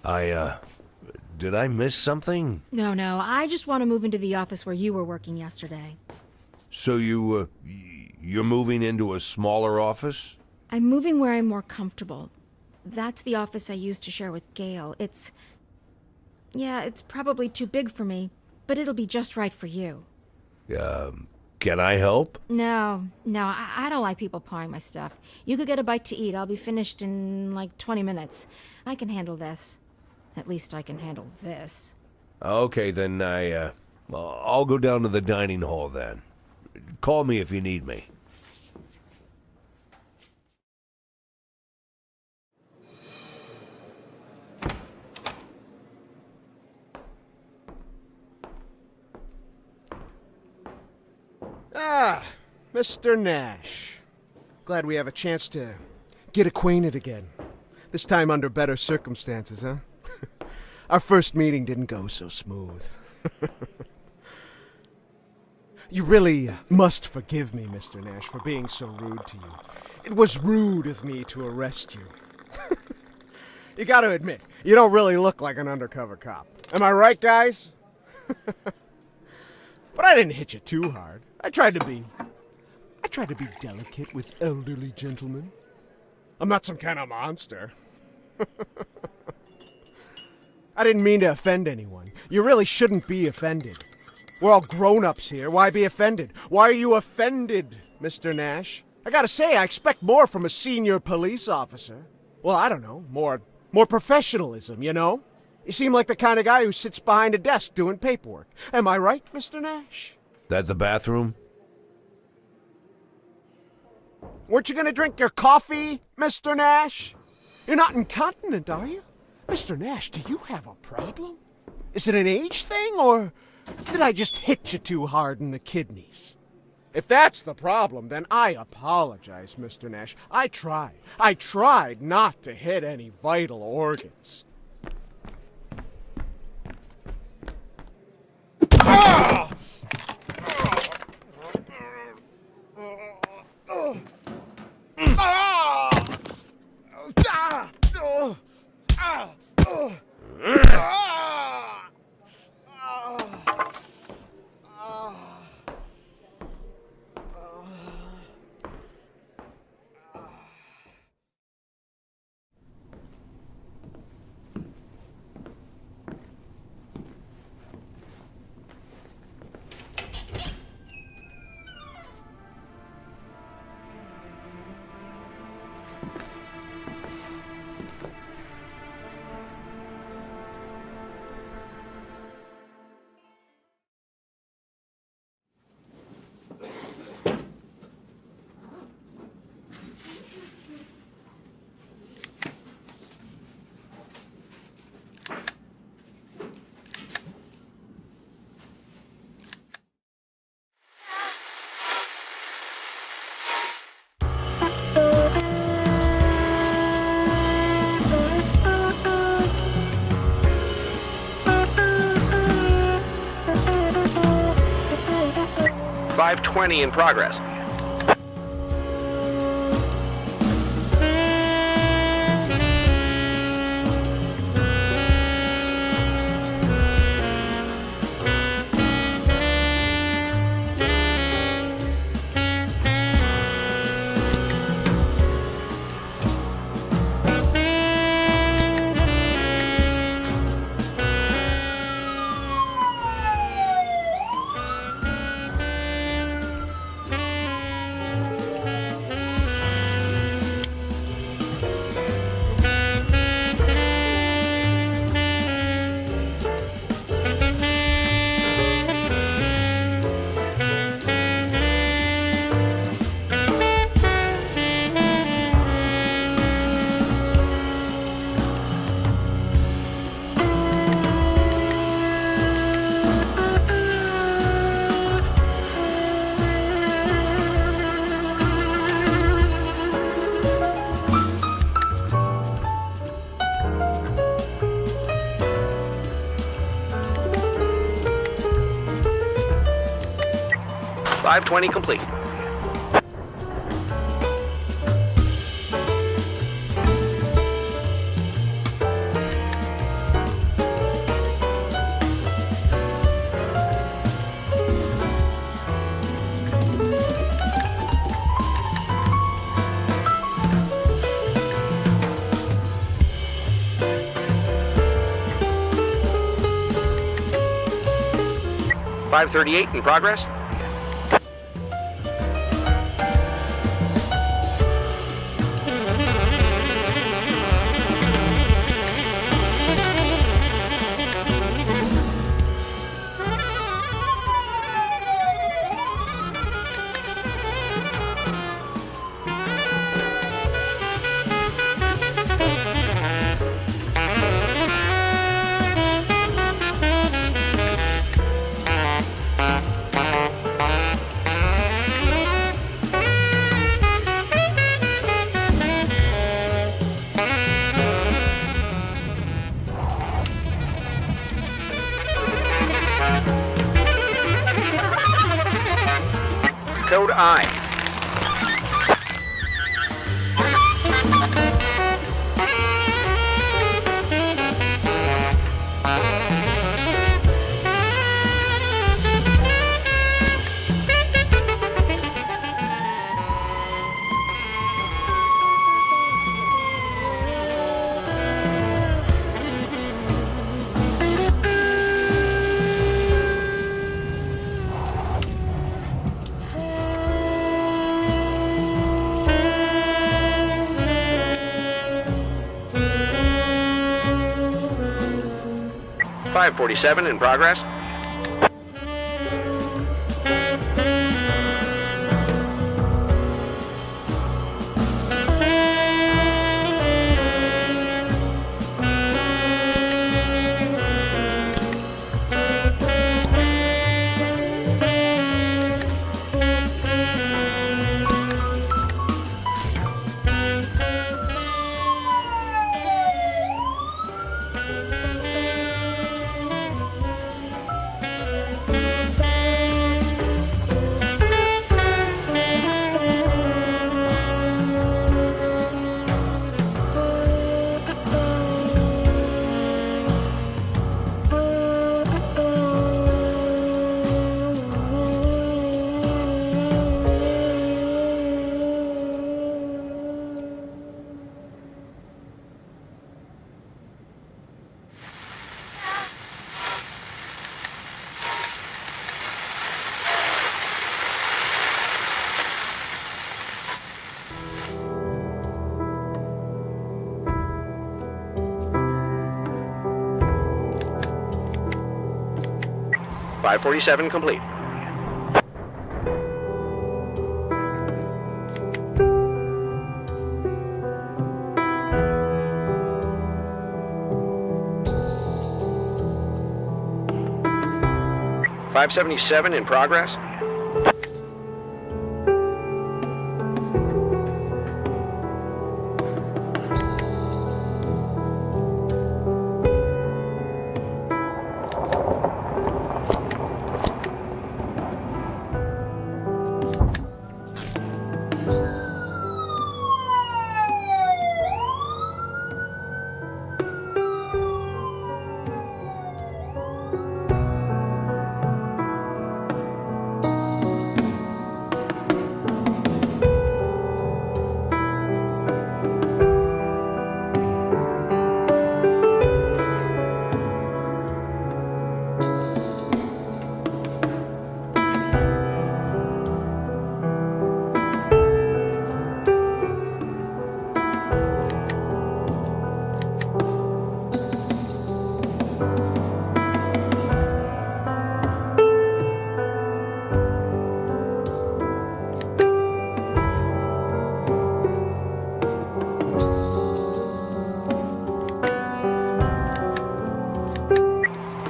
Did I miss something?
No, I just want to move into the office where you were working yesterday.
So you're moving into a smaller office?
I'm moving where I'm more comfortable. That's the office I used to share with Gail. It's probably too big for me, but it'll be just right for you.
Can I help?
No, I don't like people pawing my stuff. You could get a bite to eat. I'll be finished in like 20 minutes. I can handle this. At least I can handle this.
Okay, then I'll go down to the dining hall then. Call me if you need me.
Ah, Mr. Nash. Glad we have a chance to get acquainted again. This time under better circumstances, huh? Our first meeting didn't go so smooth. You really must forgive me, Mr. Nash, for being so rude to you. It was rude of me to arrest you. You gotta admit, you don't really look like an undercover cop. Am I right, guys? But I didn't hit you too hard. I tried to be delicate with elderly gentlemen. I'm not some kind of monster. I didn't mean to offend anyone. You really shouldn't be offended. We're all grown-ups here. Why be offended? Why are you offended, Mr. Nash? I gotta say, I expect more from a senior police officer. Well, I don't know, more professionalism, you know? You seem like the kind of guy who sits behind a desk doing paperwork. Am I right, Mr. Nash?
That the bathroom?
Weren't you gonna drink your coffee, Mr. Nash? You're not incontinent, are you? Mr. Nash, do you have a problem? Is it an age thing, or did I just hit you too hard in the kidneys? If that's the problem, then I apologize, Mr. Nash. I tried not to hit any vital organs. Ah!
.520 in progress. .520 complete. 538 in progress. Code I. .547 in progress. .547 complete. .577 in progress.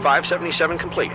.577 complete.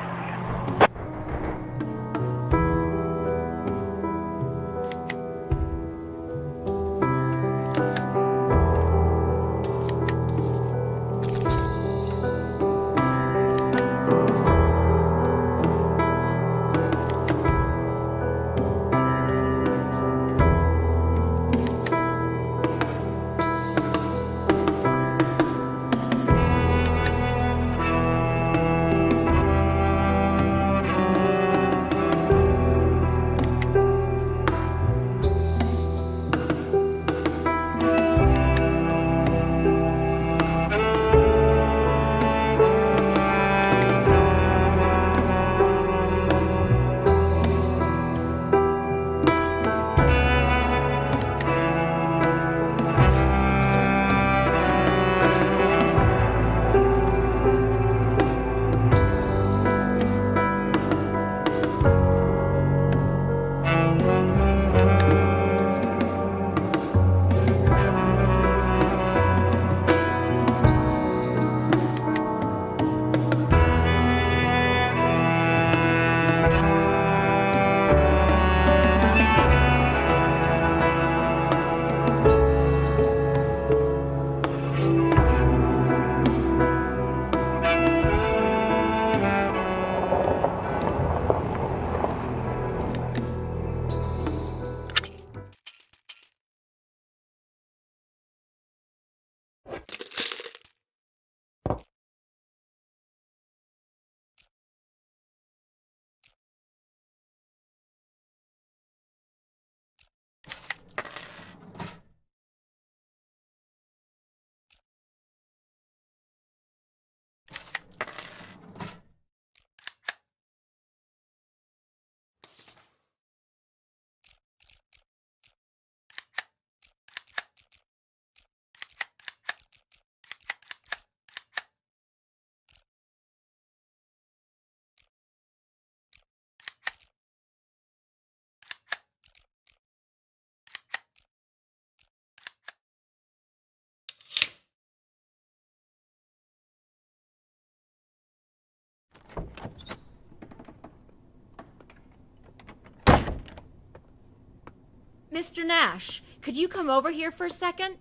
Mr. Nash, could you come over here for a second?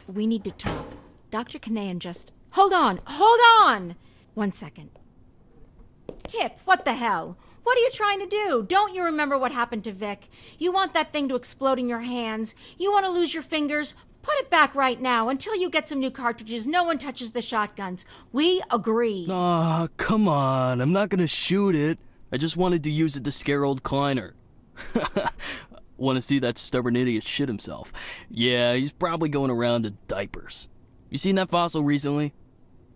We need to talk. Dr. Kanayan just... Hold on! 1 second. Tip, what the hell? What are you trying to do? Don't you remember what happened to Vic? You want that thing to explode in your hands? You want to lose your fingers? Put it back right now. Until you get some new cartridges, no one touches the shotguns. We agree.
Aw, come on. I'm not gonna shoot it. I just wanted to use it to scare old Kleiner. Want to see that stubborn idiot shit himself. Yeah, he's probably going around in diapers. You seen that fossil recently?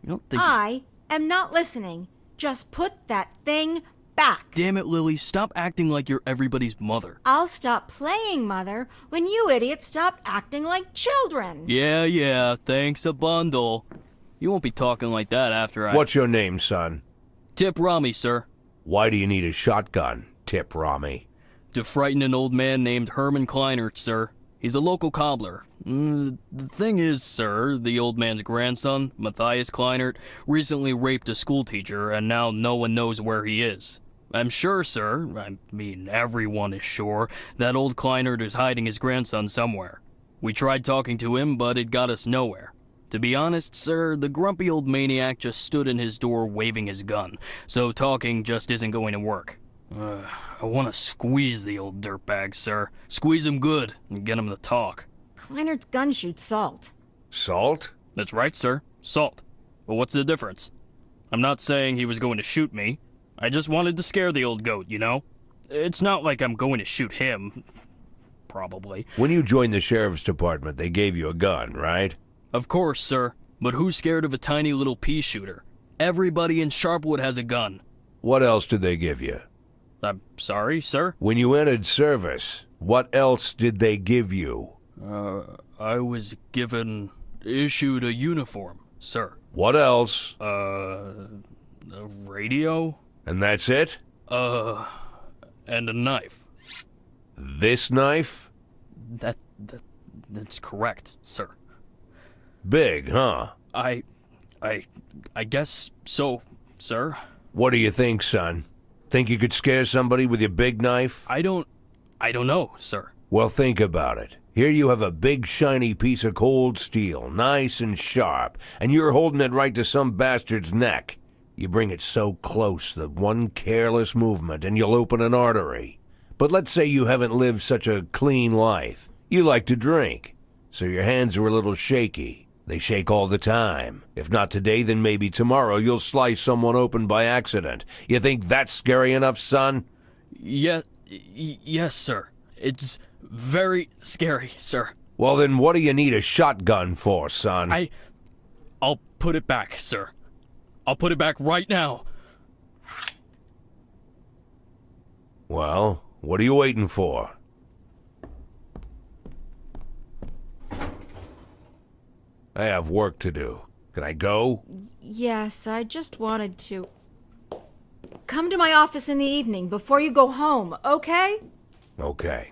You don't think...
I am not listening. Just put that thing back.
Damn it, Lily. Stop acting like you're everybody's mother.
I'll stop playing mother when you idiots stop acting like children.
Yeah, thanks a bundle. You won't be talking like that after I...
What's your name, son?
Tip Rami, sir.
Why do you need a shotgun, Tip Rami?
To frighten an old man named Herman Kleinert, sir. He's a local cobbler. The thing is, sir, the old man's grandson, Matthias Kleinert, recently raped a schoolteacher, and now no one knows where he is. I'm sure, sir, I mean everyone is sure, that old Kleinert is hiding his grandson somewhere. We tried talking to him, but it got us nowhere. To be honest, sir, the grumpy old maniac just stood in his door waving his gun, so talking just isn't going to work. I want to squeeze the old dirtbag, sir. Squeeze him good and get him to talk.
Kleinert's gun shoots salt.
Salt?
That's right, sir. Salt. But what's the difference? I'm not saying he was going to shoot me. I just wanted to scare the old goat, you know? It's not like I'm going to shoot him. Probably.
When you joined the sheriff's department, they gave you a gun, right?
Of course, sir. But who's scared of a tiny little pea shooter? Everybody in Sharpwood has a gun.
What else did they give you?
I'm sorry, sir?
When you entered service, what else did they give you?
I was issued a uniform, sir.
What else?
A radio?
And that's it?
And a knife.
This knife?
That's correct, sir.
Big, huh?
I guess so, sir.
What do you think, son? Think you could scare somebody with your big knife?
I don't know, sir.
Well, think about it. Here you have a big shiny piece of cold steel, nice and sharp, and you're holding it right to some bastard's neck. You bring it so close that one careless movement and you'll open an artery. But let's say you haven't lived such a clean life. You like to drink, so your hands are a little shaky. They shake all the time. If not today, then maybe tomorrow you'll slice someone open by accident. You think that's scary enough, son?
Yes, sir. It's very scary, sir.
Well, then what do you need a shotgun for, son?
I'll put it back, sir. I'll put it back right now.
Well, what are you waiting for? I have work to do. Can I go?
Yes, I just wanted to... Come to my office in the evening before you go home, okay?
Okay.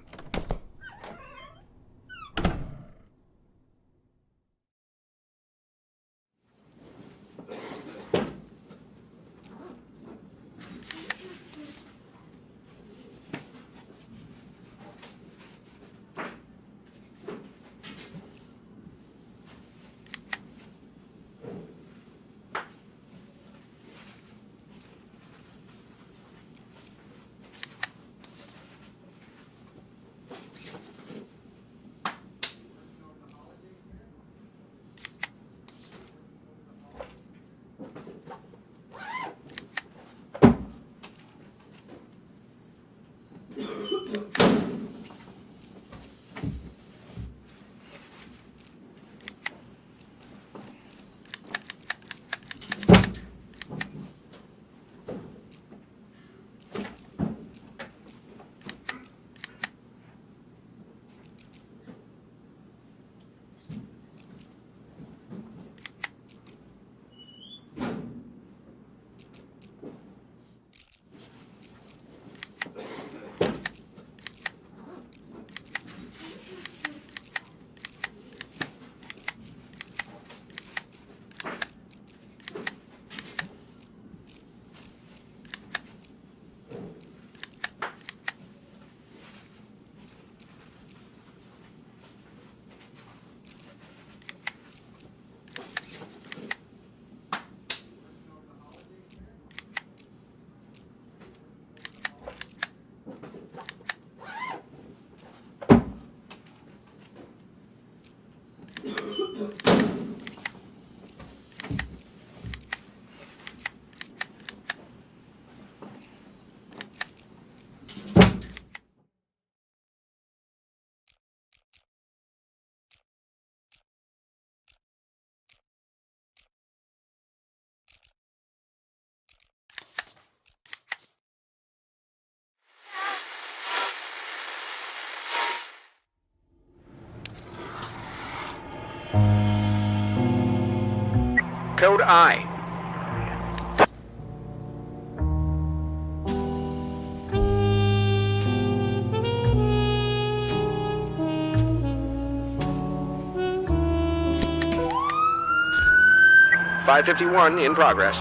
Code I. .551 in progress.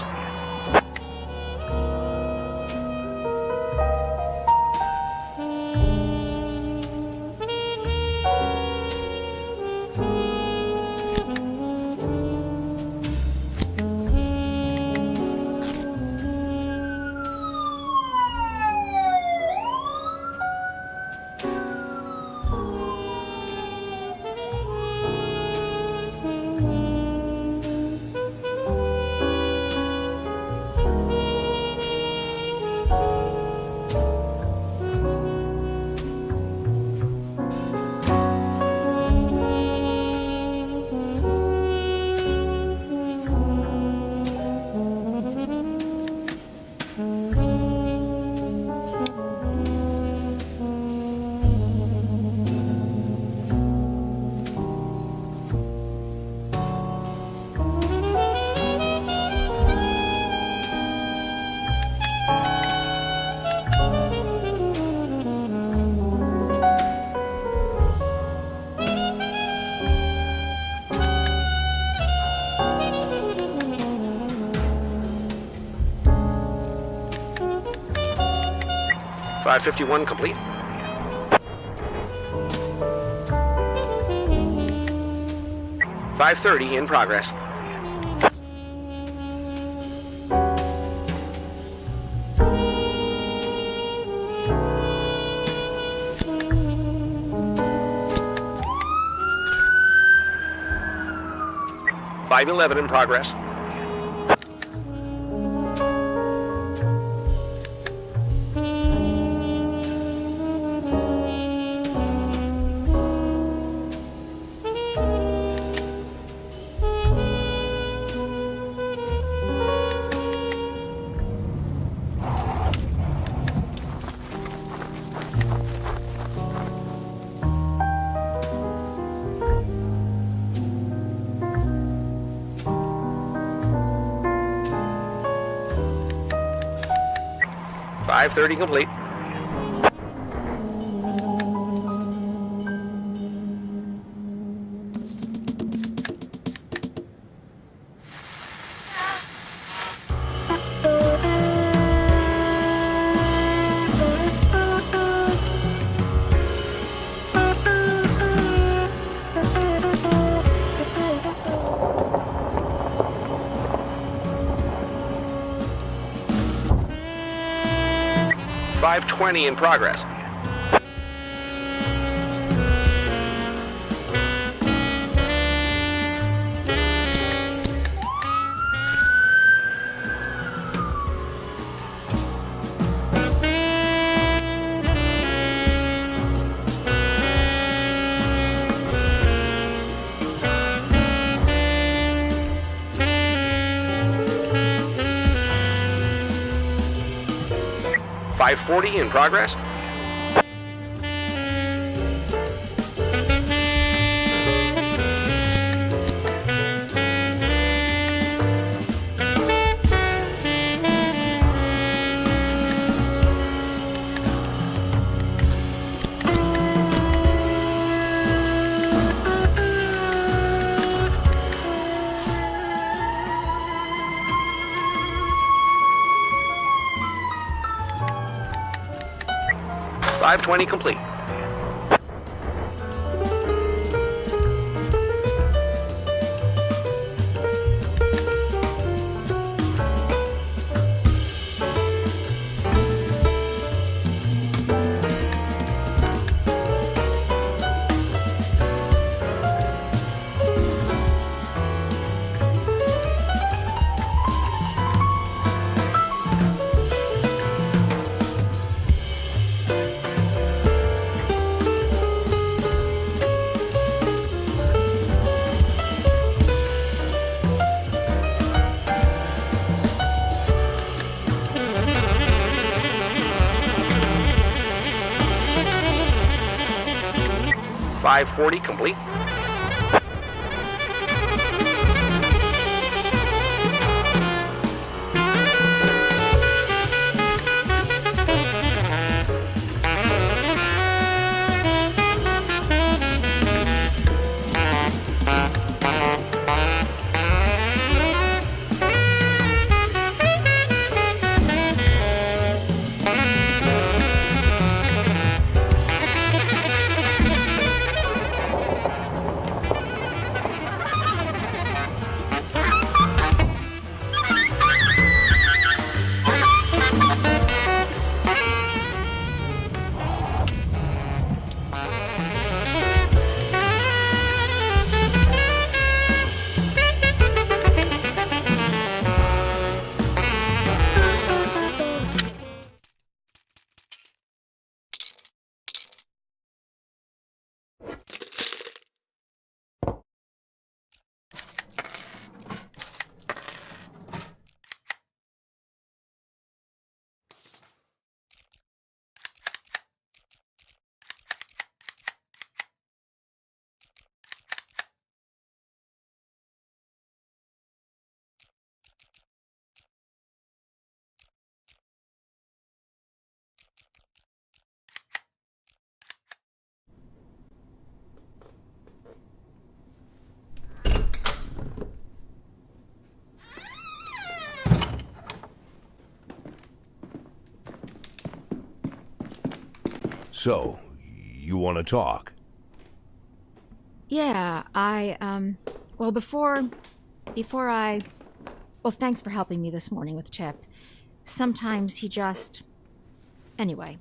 .551 complete. .530 in progress. .511 in progress. .530 complete. .520 in progress. .540 in progress. .520 complete. .540 complete.
So, you want to talk?
Yeah, well, before I... Well, thanks for helping me this morning with Chip. Sometimes he just... Anyway,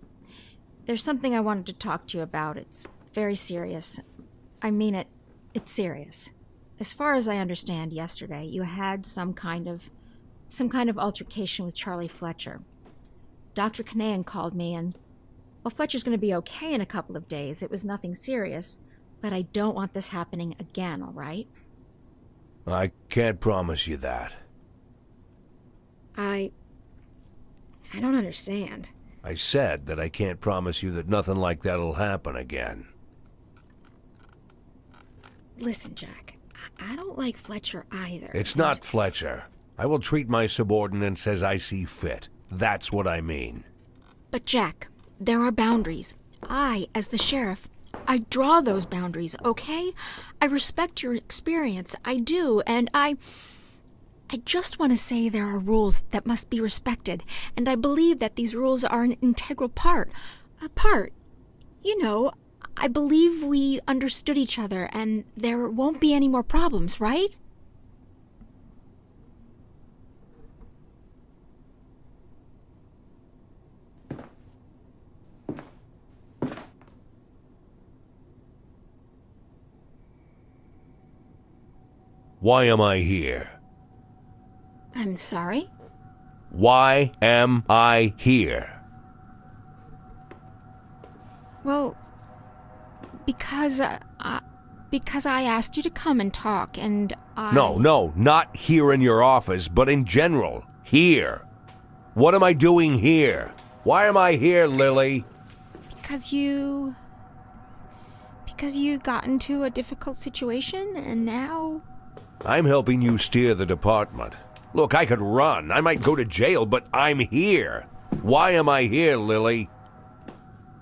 there's something I wanted to talk to you about. It's very serious. I mean it. It's serious. As far as I understand, yesterday you had some kind of altercation with Charlie Fletcher. Dr. Kanahan called me and... Well, Fletcher's going to be okay in a couple of days. It was nothing serious, but I don't want this happening again, all right?
I can't promise you that.
I don't understand.
I said that I can't promise you that nothing like that'll happen again.
Listen, Jack, I don't like Fletcher either.
It's not Fletcher. I will treat my subordinates as I see fit. That's what I mean.
But Jack, there are boundaries. I, as the sheriff, I draw those boundaries, okay? I respect your experience, I do, and I just want to say there are rules that must be respected, and I believe that these rules are an integral part. You know, I believe we understood each other, and there won't be any more problems, right?
Why am I here?
I'm sorry?
Why am I here?
Well, because I asked you to come and talk, and I...
No, not here in your office, but in general. Here. What am I doing here? Why am I here, Lily?
Because you got into a difficult situation, and now...
I'm helping you steer the department. Look, I could run. I might go to jail, but I'm here. Why am I here, Lily?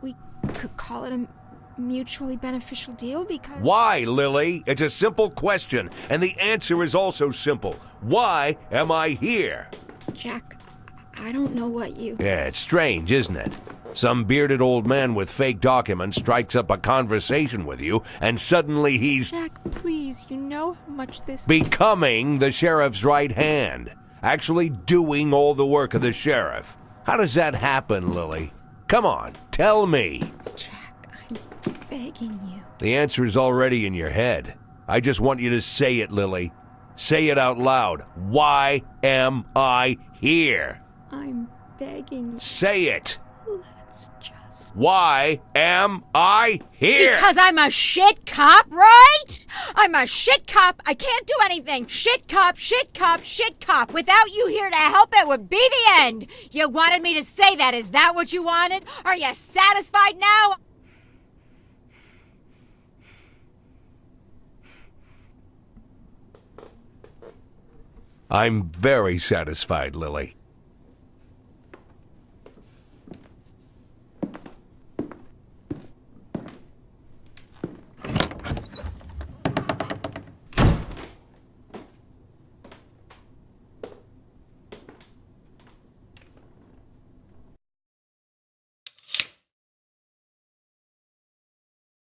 We could call it a mutually beneficial deal because...
Why, Lily? It's a simple question, and the answer is also simple. Why am I here?
Jack, I don't know what you...
Yeah, it's strange, isn't it? Some bearded old man with fake documents strikes up a conversation with you, and suddenly he's...
Jack, please, you know how much this...
Becoming the sheriff's right hand. Actually doing all the work of the sheriff. How does that happen, Lily? Come on, tell me.
Jack, I'm begging you.
The answer is already in your head. I just want you to say it, Lily. Say it out loud. Why am I here?
I'm begging you.
Say it.
Let's just...
Why am I here?
Because I'm a shit cop, right? I'm a shit cop. I can't do anything. Shit cop, shit cop, shit cop. Without you here to help, it would be the end. You wanted me to say that. Is that what you wanted? Are you satisfied now?
I'm very satisfied, Lily.